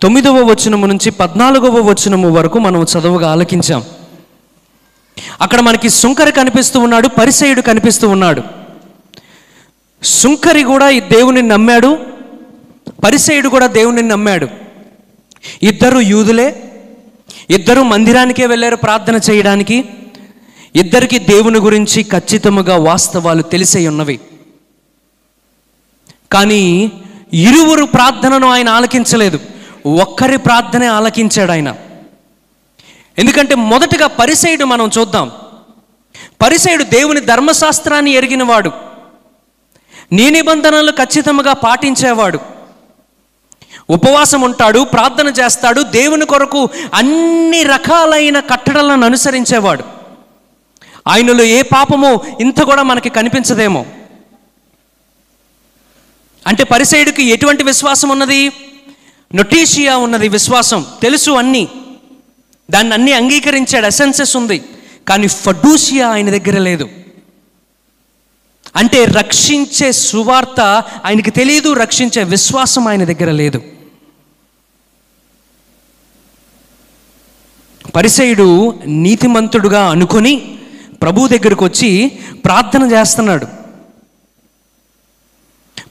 9వ వచనము నుంచి 14వ వచనము వరకు మనం చదువుగా ఆలకించాం. అక్కడ మనకి సుంకరి కనిపిస్తూ ఉన్నాడు, పరిసయ్యుడు కనిపిస్తూ ఉన్నాడు. సుంకరి కూడా ఈ దేవుని నమ్మాడు, పరిసయ్యుడు కూడా దేవుని నమ్మాడు. ఇద్దరు యూదులే, ఇద్దరు మందిరానికే వెళ్ళారు ప్రార్థన చేయడానికి. ఇద్దరికి దేవుని గురించి ఖచ్చితముగా వాస్తవాలు తెలిసే ఉన్నవి. కానీ ఇరువురు ప్రార్థనను ఆయన ఆలకించలేదు. ఒక్కరి ప్రార్థనే ఆలకించాడు ఆయన. ఎందుకంటే మొదటగా పరిసయ్యుడు మనం చూద్దాం. పరిసయ్యుడు దేవుని ధర్మశాస్త్రాన్ని ఎరిగినవాడు, నీ నిబంధనలు ఖచ్చితంగా పాటించేవాడు, ఉపవాసం ఉంటాడు, ప్రార్థన చేస్తాడు, దేవుని కొరకు అన్ని రకాలైన కట్టడలను అనుసరించేవాడు. ఆయనలో ఏ పాపమో ఇంత కూడా మనకి కనిపించదేమో. అంటే పరిసయ్యుడికి ఎటువంటి విశ్వాసం ఉన్నది? నొటీషియా ఉన్నది విశ్వాసం, తెలుసు అన్నీ, దాన్ని అన్నీ అంగీకరించాడు, ఎసెన్సెస్ ఉంది. కానీ ఫడూషియా ఆయన దగ్గర లేదు. అంటే రక్షించే సువార్త ఆయనకి తెలియదు, రక్షించే విశ్వాసం ఆయన దగ్గర లేదు. పరిసయ్యుడు నీతిమంతుడుగా అనుకొని ప్రభు దగ్గరకు వచ్చి ప్రార్థన చేస్తున్నాడు.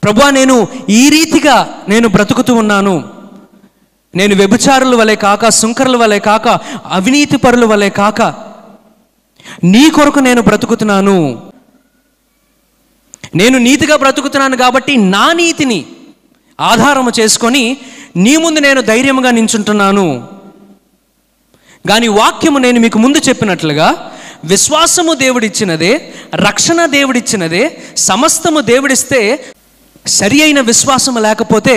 ప్రభువా, నేను ఈ రీతిగా నేను బ్రతుకుతూ ఉన్నాను, నేను వ్యభిచారుల వలె కాక, సుంకరుల వలె కాక, అవినీతి పరుల వలె కాక నీ కొరకు నేను బ్రతుకుతున్నాను. నేను నీతిగా బ్రతుకుతున్నాను కాబట్టి నా నీతిని ఆధారము చేసుకొని నీ ముందు నేను ధైర్యంగా నించుంటున్నాను. కానీ వాక్యము నేను మీకు ముందు చెప్పినట్లుగా విశ్వాసము దేవుడిచ్చినదే, రక్షణ దేవుడిచ్చినదే, సమస్తము దేవుడిస్తే సరి అయిన విశ్వాసము లేకపోతే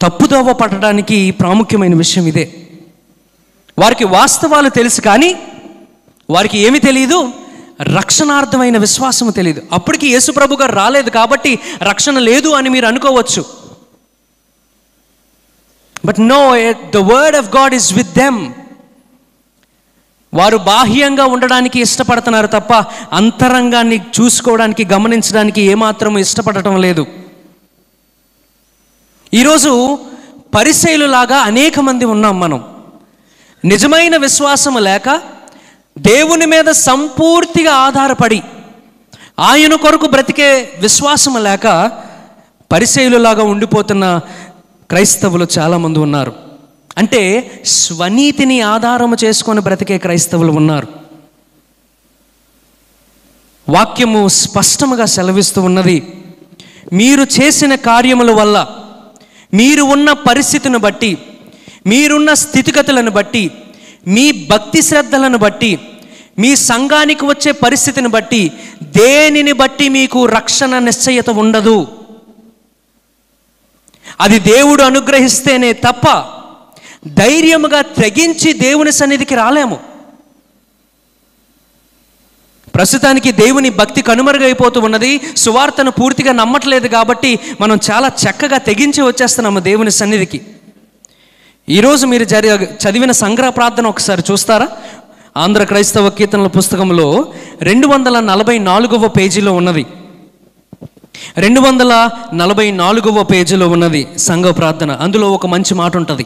తప్పుదోవ పడడానికి ప్రాముఖ్యమైన విషయం ఇదే. వారికి వాస్తవాలు తెలుసు కానీ వారికి ఏమి తెలియదు? రక్షణార్థమైన విశ్వాసము తెలియదు. అప్పటికి యేసుప్రభు గారు రాలేదు కాబట్టి రక్షణ లేదు అని మీరు అనుకోవచ్చు. But no, the word of God is with them. వారు బాహ్యంగా ఉండడానికి ఇష్టపడుతున్నారు తప్ప అంతరంగాన్ని చూసుకోవడానికి, గమనించడానికి ఏమాత్రం ఇష్టపడటం లేదు. ఈరోజు పరిసయ్యులలాగా అనేక మంది ఉన్నాం మనం. నిజమైన విశ్వాసము లేక, దేవుని మీద సంపూర్తిగా ఆధారపడి ఆయన కొరకు బ్రతికే విశ్వాసము లేక పరిసయ్యులలాగా ఉండిపోతున్న క్రైస్తవులు చాలామంది ఉన్నారు. అంటే స్వనీతిని ఆధారము చేసుకొని బ్రతికే క్రైస్తవులు ఉన్నారు. వాక్యము స్పష్టముగా సెలవిస్తూ ఉన్నది, మీరు చేసిన కార్యముల వల్ల, మీరు ఉన్న పరిస్థితిని బట్టి, మీరున్న స్థితిగతులను బట్టి, మీ భక్తి శ్రద్ధలను బట్టి, మీ సంఘానికి వచ్చే పరిస్థితిని బట్టి, దేనిని బట్టి మీకు రక్షణ నిశ్చయత ఉండదు. అది దేవుడు అనుగ్రహిస్తేనే తప్ప ధైర్యముగా తెగించి దేవుని సన్నిధికి రాలేము. ప్రస్తుతానికి దేవుని భక్తి కనుమరుగైపోతూ ఉన్నది. సువార్తను పూర్తిగా నమ్మట్లేదు కాబట్టి మనం చాలా చక్కగా తెగించి వచ్చేస్తున్నాము దేవుని సన్నిధికి. ఈరోజు మీరు చదివిన సంగ్రహ ప్రార్థన ఒకసారి చూస్తారా? ఆంధ్ర క్రైస్తవ కీర్తనల పుస్తకంలో 244వ పేజీలో ఉన్నది. 244వ పేజీలో ఉన్నది సంఘ ప్రార్థన. అందులో ఒక మంచి మాట ఉంటుంది,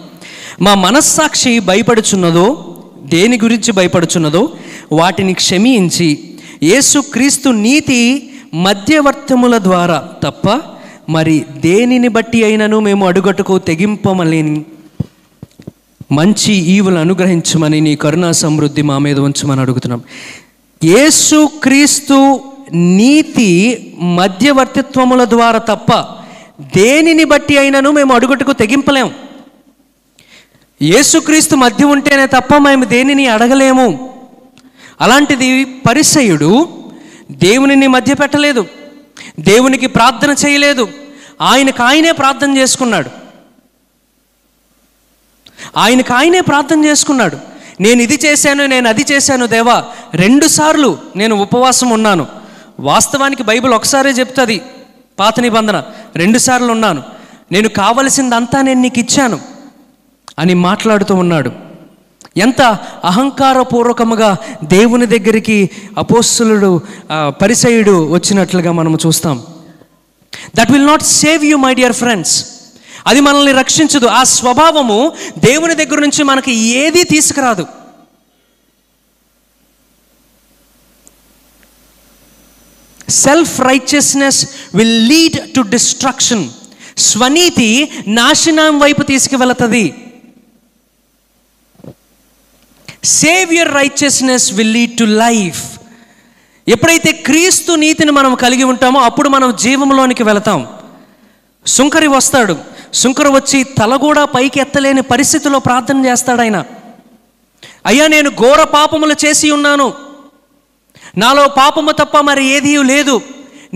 మా మనస్సాక్షి భయపడుచున్నదో, దేని గురించి భయపడుచున్నదో వాటిని క్షమించి యేసుక్రీస్తు నీతి మధ్యవర్తముల ద్వారా తప్ప మరి దేనిని బట్టి అయినను మేము అడుగట్టుకు తెగింపమలేని మంచి ఈవులు అనుగ్రహించమని నీ కరుణా సమృద్ధి మా మీద ఉంచమని అడుగుతున్నాం. యేసుక్రీస్తు నీతి మధ్యవర్తిత్వముల ద్వారా తప్ప దేనిని బట్టి అయినను మేము అడుగట్టుకు తెగింపలేము. యేసుక్రీస్తు మధ్య ఉంటేనే తప్ప మేము దేనిని అడగలేము. అలాంటిది పరిసయ్యుడు దేవునిని మధ్య పెట్టలేదు, దేవునికి ప్రార్థన చేయలేదు, ఆయనకు ఆయనే ప్రార్థన చేసుకున్నాడు. ఆయనకు ఆయనే ప్రార్థన చేసుకున్నాడు. నేను ఇది చేశాను, నేను అది చేశాను దేవా, 2 సార్లు నేను ఉపవాసం ఉన్నాను. వాస్తవానికి బైబిల్ ఒకసారే చెప్తుంది, పాత నిబంధన 2 సార్లు ఉన్నాను, నేను కావలసిందంతా నేను నీకు ఇచ్చాను అని మాట్లాడుతూ ఉన్నాడు. ఎంత అహంకారపూర్వకముగా దేవుని దగ్గరికి అపోస్తలుడు పరిసయ్యుడు వచ్చినట్లుగా మనం చూస్తాం. That will not save you my dear friends. అది మనల్ని రక్షించదు. ఆ స్వభావము దేవుని దగ్గర నుంచి మనకి ఏదీ తీసుకురాదు. Self righteousness will lead to destruction. స్వనీతి నాశనం వైపు తీసుకువెళుతుంది. Saviour righteousness will lead to life. ఎప్పుడైతే క్రీస్తు నీతిని మనం కలిగి ఉంటామో అప్పుడు మనం జీవంలోనికి వెళతాం. సుంకరి వస్తాడు, సుంకరు వచ్చి తల కూడా పైకి ఎత్తలేని పరిస్థితిలో ప్రార్థన చేస్తాడు ఆయన. అయ్యా, నేను ఘోర పాపములు చేసి ఉన్నాను, నాలో పాపము తప్ప మరి ఏదీ లేదు,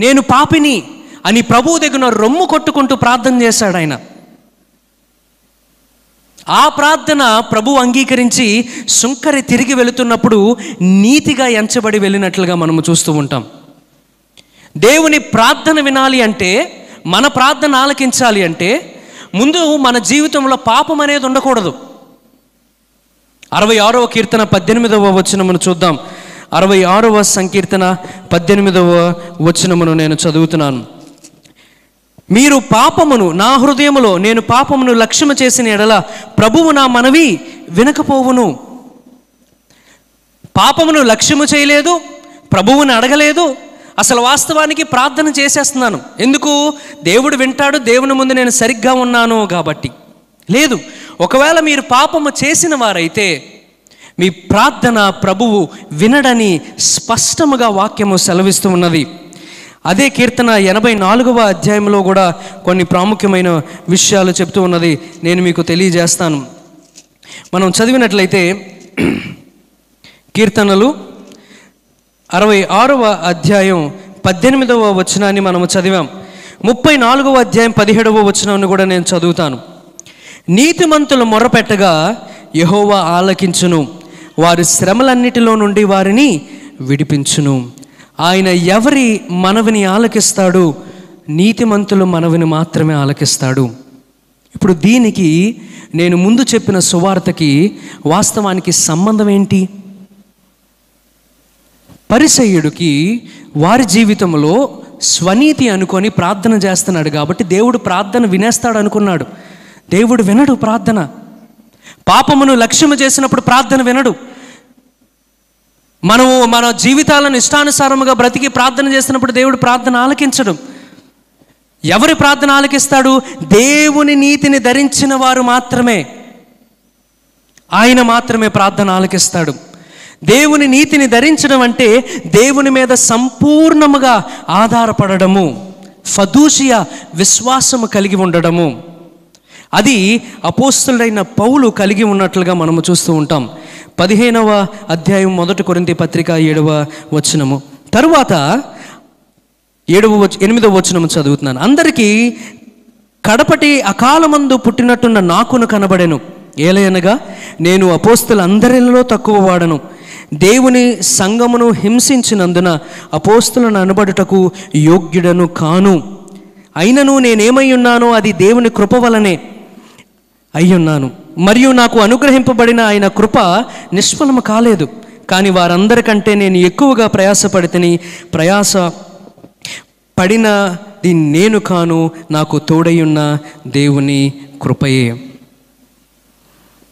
నేను పాపిని అని ప్రభువు దగ్గర రొమ్ము కొట్టుకుంటూ ప్రార్థన చేశాడు ఆయన. ఆ ప్రార్థన ప్రభు అంగీకరించి సుంకరి తిరిగి వెళుతున్నప్పుడు నీతిగా ఎంచబడి వెళ్ళినట్లుగా మనము చూస్తూ ఉంటాం. దేవుని ప్రార్థన వినాలి అంటే, మన ప్రార్థన ఆలకించాలి అంటే ముందు మన జీవితంలో పాపం అనేది ఉండకూడదు. 66వ కీర్తన 18వ వచనమును చూద్దాం. 66వ సంకీర్తన 18వ వచనమును నేను చదువుతున్నాను. మీరు పాపమును నా హృదయములో నేను పాపమును లక్ష్యము చేసిన ఎడల ప్రభువు నా మనవి వినకపోవును. పాపమును లక్ష్యము చేయలేదు, ప్రభువుని అడగలేదు, అసలు వాస్తవానికి ప్రార్థన చేసేస్తున్నాను. ఎందుకు? దేవుడు వింటాడు, దేవుని ముందు నేను సరిగ్గా ఉన్నాను కాబట్టి. లేదు, ఒకవేళ మీరు పాపము చేసిన వారైతే మీ ప్రార్థన ప్రభువు వినడని స్పష్టముగా వాక్యము సెలవిస్తూ ఉన్నది. అదే కీర్తన 84వ అధ్యాయంలో కూడా కొన్ని ప్రాముఖ్యమైన విషయాలు చెప్తూ ఉన్నది, నేను మీకు తెలియజేస్తాను. మనం చదివినట్లయితే కీర్తనలు 66వ అధ్యాయం 18వ వచనాన్ని మనము చదివాం. 34వ అధ్యాయం 17వ వచనాన్ని కూడా నేను చదువుతాను. నీతిమంతులు మొర్రపెట్టగా యెహోవా ఆలకించును, వారి శ్రమలన్నిటిలో నుండి వారిని విడిపించును. ఆయన ఎవరి మనవిని ఆలకిస్తాడు? నీతిమంతులు మనవిని మాత్రమే ఆలకిస్తాడు. ఇప్పుడు దీనికి నేను ముందు చెప్పిన సువార్తకి వాస్తవానికి సంబంధం ఏంటి? పరిసయ్యుడికి వారి జీవితంలో స్వనీతి అనుకొని ప్రార్థన చేస్తున్నాడు కాబట్టి దేవుడు ప్రార్థన వినేస్తాడు అనుకున్నాడు. దేవుడు వినడు ప్రార్థన. పాపమును లక్ష్యము చేసినప్పుడు ప్రార్థన వినడు. మనము మన జీవితాలను ఇష్టానుసారముగా బ్రతికి ప్రార్థన చేస్తున్నప్పుడు దేవుడు ప్రార్థన ఆలకించడు. ఎవరి ప్రార్థన ఆలకిస్తాడు? దేవుని నీతిని ధరించిన వారు మాత్రమే, ఆయన మాత్రమే ప్రార్థన ఆలకిస్తాడు. దేవుని నీతిని ధరించడం అంటే దేవుని మీద సంపూర్ణముగా ఆధారపడము, ఫదూషియ విశ్వాసము కలిగి ఉండడము. అది అపోస్తలుడైన పౌలు కలిగి ఉన్నట్లుగా మనము చూస్తూ ఉంటాం. 15వ అధ్యాయం 1 కొరింథీ పత్రిక 7వ వచనము. తరువాత 8వ వచనము చదువుతున్నాను. అందరికీ కడపటి అకాలమందు పుట్టినట్టున్న నాకును కనబడెను. ఏలయనగా నేను అపోస్తలందరిలో తక్కువ వాడను, దేవుని సంఘమును హింసించినందున అపోస్తలను అనబడుటకు యోగ్యుడను కాను. అయినను నేనేమై ఉన్నానో అది దేవుని కృప వలనే అయ్యున్నాను, మరియు నాకు అనుగ్రహింపబడిన ఆయన కృప నిష్ఫలము కాలేదు. కానీ వారందరికంటే నేను ఎక్కువగా ప్రయాసపడితిని, ప్రయాస పడినది నేను కాను, నాకు తోడయ్యున్న దేవుని కృపయే.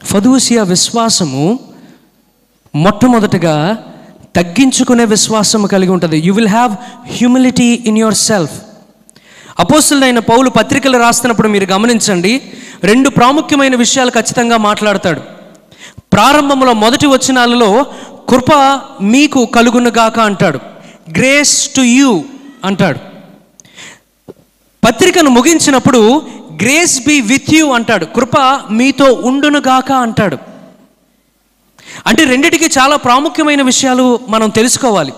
ఫదూసియా విశ్వాసము మొట్టమొదటగా తగ్గించుకునే విశ్వాసము కలిగి ఉంటుంది. You will have humility in yourself. అపోస్తలుడైన పౌలు పత్రికలు రాస్తున్నప్పుడు మీరు గమనించండి, 2 ప్రాముఖ్యమైన విషయాలు ఖచ్చితంగా మాట్లాడతాడు. ప్రారంభంలో మొదటి వచనాలలో కృప మీకు కలుగునుగాక అంటాడు, గ్రేస్ టు యూ అంటాడు. పత్రికను ముగించినప్పుడు గ్రేస్ బి విత్ యూ అంటాడు, కృప మీతో ఉండునుగాక అంటాడు. అంటే రెండిటికి చాలా ప్రాముఖ్యమైన విషయాలు మనం తెలుసుకోవాలి.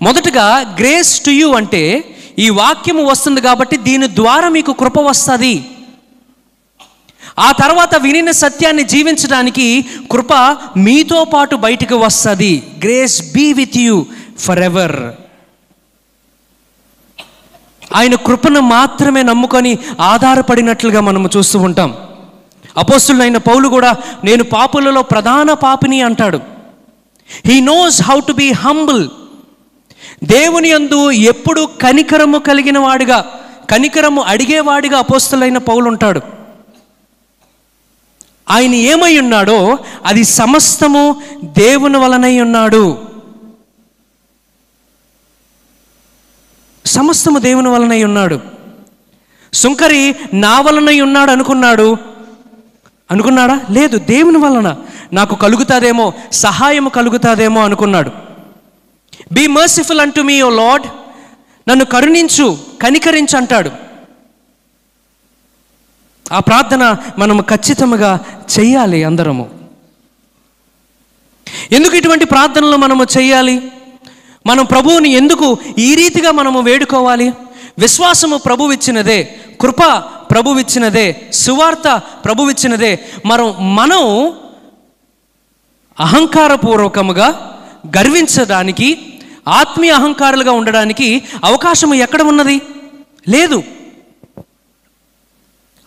మొదటగా గ్రేస్ టు యూ అంటే ఈ వాక్యము వస్తుంది కాబట్టి దీని ద్వారా మీకు కృప వస్తుంది. ఆ తర్వాత వినిన సత్యాన్ని జీవించడానికి కృప మీతో పాటు బయటికి వస్తుంది. Grace be with you forever. ఆయన కృపను మాత్రమే నమ్ముకొని ఆధారపడినట్లుగా మనము చూస్తూ ఉంటాం. అపోస్తలుడైన పౌలు కూడా నేను పాపులలో ప్రధాన పాపిని అంటాడు. He knows how to be humble. దేవుని యందు ఎప్పుడు కనికరము కలిగిన వాడిగా, కనికరము అడిగేవాడిగా అపోస్తలుడైన పౌలు ఉంటాడు. ఆయన ఏమై ఉన్నాడో అది సమస్తము దేవుని వలనై ఉన్నాడు. సమస్తము దేవుని వలనై ఉన్నాడు. సుంకరి నా వలనై ఉన్నాడు అనుకున్నాడా? లేదు, దేవుని వలన నాకు కలుగుతాదేమో, సహాయము కలుగుతాదేమో అనుకున్నాడు. Be merciful unto me oh lord, నన్ను కరుణించు, కనికరించు అంటాడు. ఆ ప్రార్థన మనము ఖచ్చితంగా చెయ్యాలి అందరము. ఎందుకు ఇటువంటి ప్రార్థనలు మనము చెయ్యాలి? మనం ప్రభువుని ఎందుకు ఈ రీతిగా మనము వేడుకోవాలి? విశ్వాసము ప్రభువిచ్చినదే, కృప ప్రభువిచ్చినదే, సువార్త ప్రభువిచ్చినదే. మనం అహంకారపూర్వకముగా గర్వించడానికి, ఆత్మీయ అహంకారులుగా ఉండడానికి అవకాశం ఎక్కడ ఉన్నది? లేదు.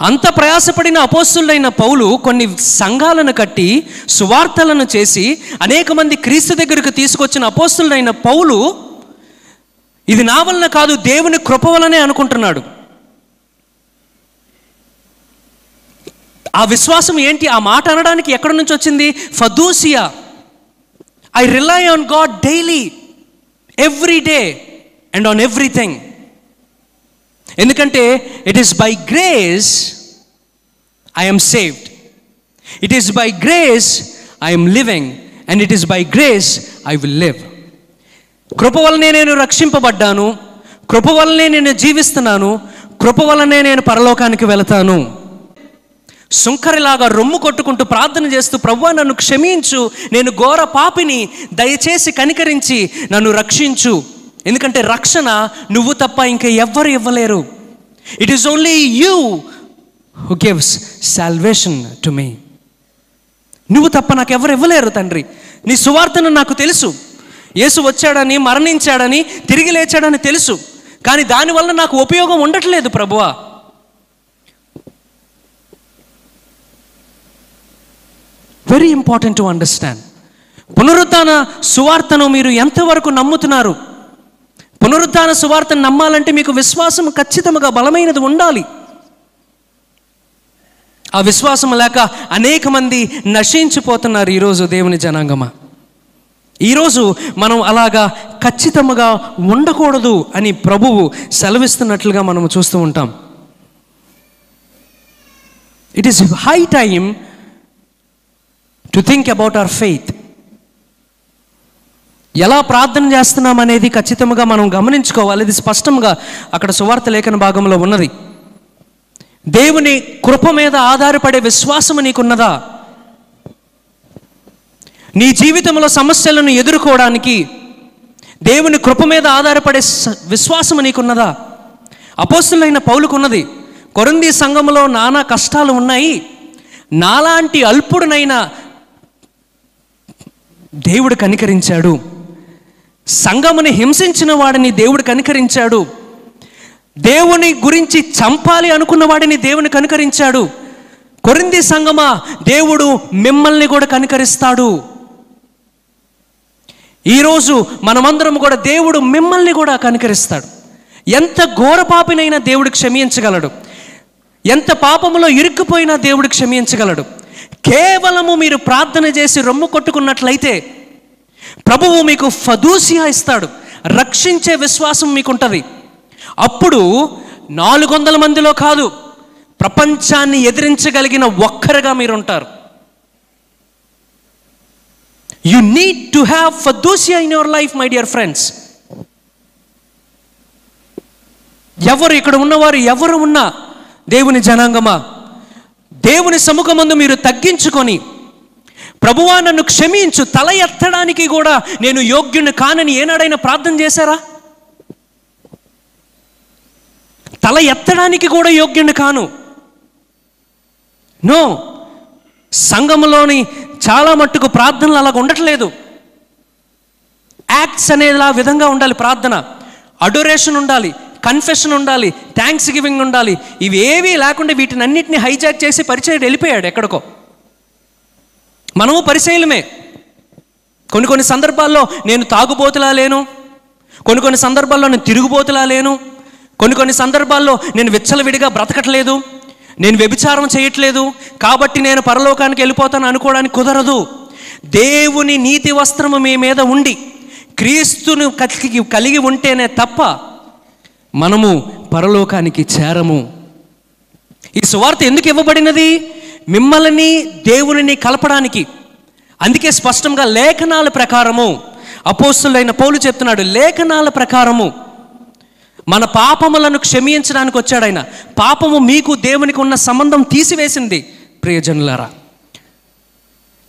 అంత ప్రయాసపడిన అపోస్తులైన పౌలు కొన్ని సంఘాలను కట్టి సువార్తలను చేసి అనేక మంది క్రీస్తు దగ్గరకు తీసుకొచ్చిన అపోస్తులైన పౌలు ఇది నా వలన కాదు, దేవుని కృప వలనే అనుకుంటున్నాడు. ఆ విశ్వాసం ఏంటి? ఆ మాట అనడానికి ఎక్కడి నుంచి వచ్చింది? Fiducia. I rely on God daily, every day and on everything. ఎందుకంటే it is by grace I am saved, it is by grace I am living, and it is by grace I will live. కృప వలనే నేను రక్షింపబడ్డాను, కృప వలనే నేను జీవిస్తున్నాను, కృప వలనే నేను పరలోకానికి వెళతాను. సుంకరిలాగా రొమ్ము కొట్టుకుంటూ ప్రార్థన చేస్తూ, ప్రభువా నన్ను క్షమించు, నేను ఘోర పాపిని, దయచేసి కనికరించి నన్ను రక్షించు. ఎందుకంటే రక్షణ నువ్వు తప్ప ఇంకా ఎవ్వరు ఇవ్వలేరు. It is only you who gives salvation to me. నువ్వు తప్ప నాకు ఎవరు ఇవ్వలేరు తండ్రి. నీ సువార్తను నాకు తెలుసు, యేసు వచ్చాడని, మరణించాడని, తిరిగి లేచాడని తెలుసు, కానీ దానివల్ల నాకు ఉపయోగం ఉండట్లేదు ప్రభువా. Very important to understand. పునరుత్థాన సువార్తను మీరు ఎంతవరకు నమ్ముతున్నారు? పునరుత్థాన సువార్తను నమ్మాలంటే మీకు విశ్వాసం ఖచ్చితంగా బలమైనది ఉండాలి. ఆ విశ్వాసం లేక అనేక మంది నశించిపోతున్నారు ఈరోజు దేవుని జనాంగమా. ఈరోజు మనం అలాగా ఖచ్చితంగా ఉండకూడదు అని ప్రభువు సెలవిస్తున్నట్లుగా మనం చూస్తూ ఉంటాం. It is high time to think about our faith. ఎలా ప్రార్థన చేస్తున్నాం అనేది ఖచ్చితంగా మనం గమనించుకోవాలి. ఇది స్పష్టంగా అక్కడ సువార్త లేఖన భాగంలో ఉన్నది. దేవుని కృప మీద ఆధారపడే విశ్వాసము నీకున్నదా? నీ జీవితంలో సమస్యలను ఎదుర్కోవడానికి దేవుని కృప మీద ఆధారపడే విశ్వాసము నీకున్నదా? అపోస్తులైన పౌలుకున్నది. కొరింథీ సంఘములో నానా కష్టాలు ఉన్నాయి, నాలాంటి అల్పుడునైనా దేవుడు కనికరించాడు. సంఘముని హింసించిన వాడిని దేవుడు కనికరించాడు. దేవుని గురించి చంపాలి అనుకున్న వాడిని దేవుని కనికరించాడు. కొరింథీ సంఘమా, దేవుడు మిమ్మల్ని కూడా కనికరిస్తాడు. ఈరోజు మనమందరం కూడా దేవుడు మిమ్మల్ని కూడా కనికరిస్తాడు. ఎంత ఘోర పాపినైనా దేవుడు క్షమించగలడు. ఎంత పాపములో ఇరుక్కుపోయినా దేవుడు క్షమించగలడు. కేవలము మీరు ప్రార్థన చేసి రొమ్ము కొట్టుకున్నట్లయితే ప్రభువు మీకు ఫదూసియా ఇస్తాడు, రక్షించే విశ్వాసం మీకుంటుంది. అప్పుడు 400 మందిలో కాదు, ప్రపంచాన్ని ఎదిరించగలిగిన ఒక్కరుగా మీరుంటారు. You need to have fiducia in your life my dear friends. ఎవరు ఇక్కడ ఉన్నవారు ఎవరు ఉన్నా దేవుని జనాంగమా, దేవుని సముఖమందు మీరు తగ్గించుకొని, ప్రభువా నన్ను క్షమించు, తల ఎత్తడానికి కూడా నేను యోగ్యుని కానని ఏనాడైనా ప్రార్థన చేశారా? తల ఎత్తడానికి కూడా యోగ్యుని కాను. నో. సంఘములోని చాలా మట్టుకు ప్రార్థనలు అలాగ ఉండట్లేదు. యాక్ట్స్ అనేది ఆ విధంగా ఉండాలి. ప్రార్థన అడోరేషన్ ఉండాలి, కన్ఫెషన్ ఉండాలి, థ్యాంక్స్ గివింగ్ ఉండాలి. ఇవి ఏవీ లేకుండా వీటిని అన్నిటిని హైజాక్ చేసి పరిచయుడు వెళ్ళిపోయాడు ఎక్కడికో. మనము పరిచయులమే. కొన్ని సందర్భాల్లో నేను తాగుబోతులా లేను, కొన్ని సందర్భాల్లో నేను తిరుగుబోతులా లేను, కొన్ని సందర్భాల్లో నేను విచ్చలవిడిగా బ్రతకట్లేదు, నేను వ్యభిచారం చేయట్లేదు కాబట్టి నేను పరలోకానికి వెళ్ళిపోతాను అనుకోవడానికి కుదరదు. దేవుని నీతి వస్త్రము మీ మీద ఉండి క్రీస్తును కలిగి ఉంటేనే తప్ప మనము పరలోకానికి చేరము. ఈ సువార్త ఎందుకు ఇవ్వబడినది? మిమ్మల్ని దేవునిని కలపడానికి. అందుకే స్పష్టంగా లేఖనాల ప్రకారము అపోస్తులైన పౌలు చెప్తున్నాడు, లేఖనాల ప్రకారము మన పాపములను క్షమించడానికి వచ్చాడు ఆయన. పాపము మీకు దేవునికి ఉన్న సంబంధం తీసివేసింది. ప్రియజనులారా,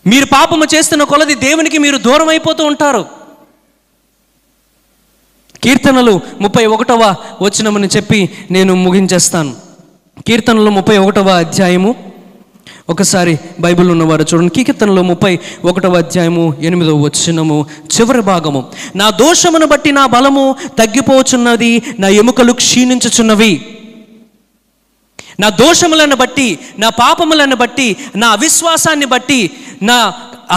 మీరు పాపము చేస్తున్న కొలది దేవునికి మీరు దూరం అయిపోతూ ఉంటారు. కీర్తనలు 31వ వచనమని చెప్పి నేను ముగించేస్తాను. కీర్తనలు 31వ అధ్యాయము, ఒకసారి బైబిల్ ఉన్నవారు చూడండి. కీర్తనలు 31వ అధ్యాయము 8వ వచనము చివరి భాగము. నా దోషమును బట్టి నా బలము తగ్గిపోచున్నది, నా ఎముకలు క్షీణించుచున్నవి. నా దోషములను బట్టి, నా పాపములను బట్టి, నా అవిశ్వాసాన్ని బట్టి, నా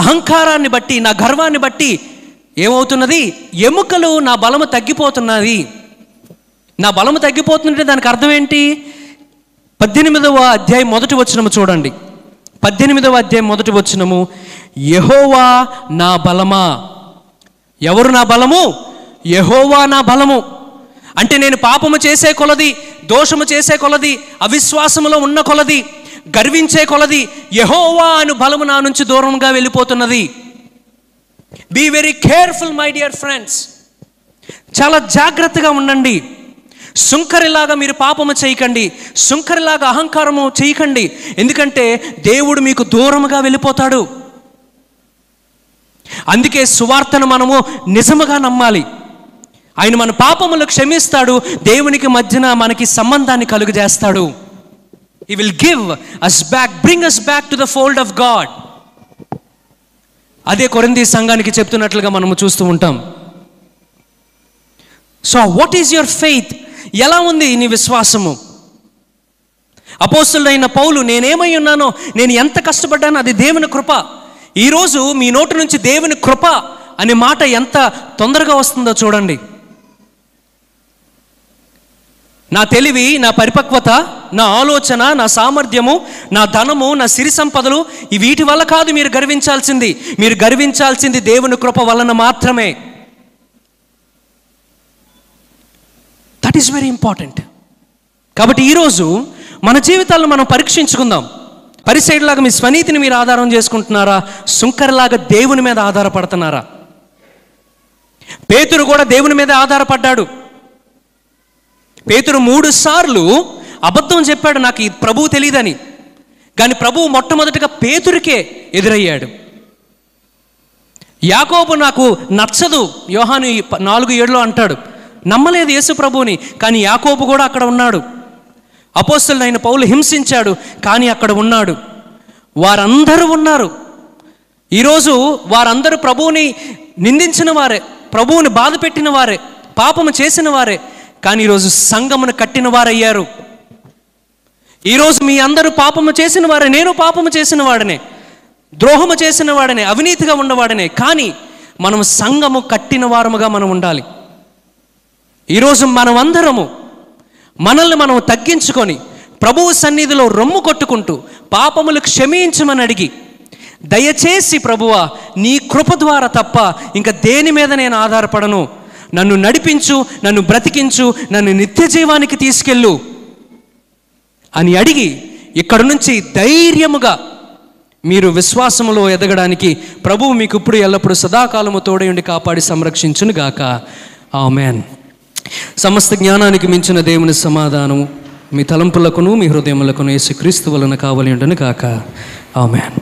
అహంకారాన్ని బట్టి, నా గర్వాన్ని బట్టి ఏమవుతున్నది? ఎముకలు, నా బలము తగ్గిపోతున్నది. నా బలము తగ్గిపోతుందంటే దానికి అర్థం ఏంటి? 18వ అధ్యాయం 1వ వచనము చూడండి. 18వ అధ్యాయం 1వ వచనము, యెహోవా నా బలమా. ఎవరు నా బలము? యెహోవా నా బలము. అంటే నేను పాపము చేసే కొలది, దోషము చేసే కొలది, అవిశ్వాసములో ఉన్న కొలది, గర్వించే కొలది యెహోవా అను బలము నా నుంచి దూరంగా వెళ్ళిపోతున్నది. Be very careful my dear friends. చాలా జాగ్రత్తగా ఉండండి. సుంకరిలాగా మీరు పాపము చేయకండి, సుంకరిలాగా అహంకారము చేయకండి. ఎందుకంటే దేవుడు మీకు దూరముగా వెళ్ళిపోతాడు. అందుకే సువార్తను మనము నిజముగా నమ్మాలి. ఆయన మన పాపములు క్షమిస్తాడు, దేవునికి మధ్యన మనకి సంబంధాన్ని కలుగజేస్తాడు. He will give us back, bring us back to the fold of God. అదే కొరింథీ సంఘానికి చెప్తున్నట్లుగా మనము చూస్తూ ఉంటాం. So what is your faith? ఎలా ఉంది నీ విశ్వాసము? అపోస్తలుడైన పౌలు, నేనేమై ఉన్నానో, నేను ఎంత కష్టపడ్డానో అది దేవుని కృప. ఈరోజు మీ నోటి నుంచి దేవుని కృప అనే మాట ఎంత తొందరగా వస్తుందో చూడండి. నా తెలివి, నా పరిపక్వత, నా ఆలోచన, నా సామర్థ్యము, నా ధనము, నా సిరి సంపదలు, వీటి వల్ల కాదు మీరు గర్వించాల్సింది. మీరు గర్వించాల్సింది దేవుని కృప వలన మాత్రమే. That is very important. కాబట్టి ఈరోజు మన జీవితాలను మనం పరీక్షించుకుందాం. పరిసైడ్లాగా మీ స్వనీతిని మీరు ఆధారం చేసుకుంటున్నారా? సుంకరలాగా దేవుని మీద ఆధారపడుతున్నారా? పేతురు కూడా దేవుని మీద ఆధారపడ్డాడు. పేతురు 3 సార్లు అబద్ధం చెప్పాడు, నాకు ఈ ప్రభువు తెలియదని. కానీ ప్రభువు మొట్టమొదటిగా పేతురికే ఎదురయ్యాడు. యాకోబు నాకు నచ్చదు, యోహాను 4:7 అంటాడు. నమ్మలేదు యేసు ప్రభువుని, కానీ యాకోబు కూడా అక్కడ ఉన్నాడు. అపోస్తలుడైన పౌలు హింసించాడు, కానీ అక్కడ ఉన్నాడు. వారందరూ ఉన్నారు. ఈరోజు వారందరూ ప్రభువుని నిందించిన వారే, ప్రభువుని బాధ పెట్టిన వారే, పాపము చేసిన వారే. కానీ ఈరోజు సంఘమును కట్టిన వారయ్యారు. ఈరోజు మీ అందరూ పాపము చేసిన వారే, నేను పాపము చేసిన వాడనే, ద్రోహము చేసిన వాడనే, అవినీతిగా ఉన్నవాడనే. కానీ మనం సంఘము కట్టిన వారముగా మనం ఉండాలి. ఈరోజు మనమందరము మనల్ని మనం తగ్గించుకొని ప్రభువు సన్నిధిలో రొమ్ము కొట్టుకుంటూ పాపములు క్షమించమని అడిగి, దయచేసి ప్రభువా నీ కృప ద్వారా తప్ప ఇంకా దేని మీద నేను ఆధారపడను, నన్ను నడిపించు, నన్ను బ్రతికించు, నన్ను నిత్య జీవానికి తీసుకెళ్ళు అని అడిగి ఇక్కడ నుంచి ధైర్యముగా మీరు విశ్వాసములో ఎదగడానికి ప్రభువు మీకు ఇప్పుడు ఎల్లప్పుడూ సదాకాలము తోడయుండి కాపాడి సంరక్షించును గాక. ఆమేన్. సమస్త జ్ఞానానికి మించిన దేవుని సమాధానము మీ తలంపులకును మీ హృదయములకును యేసుక్రీస్తు వలన కావలి ఉండును గాక. ఆమేన్.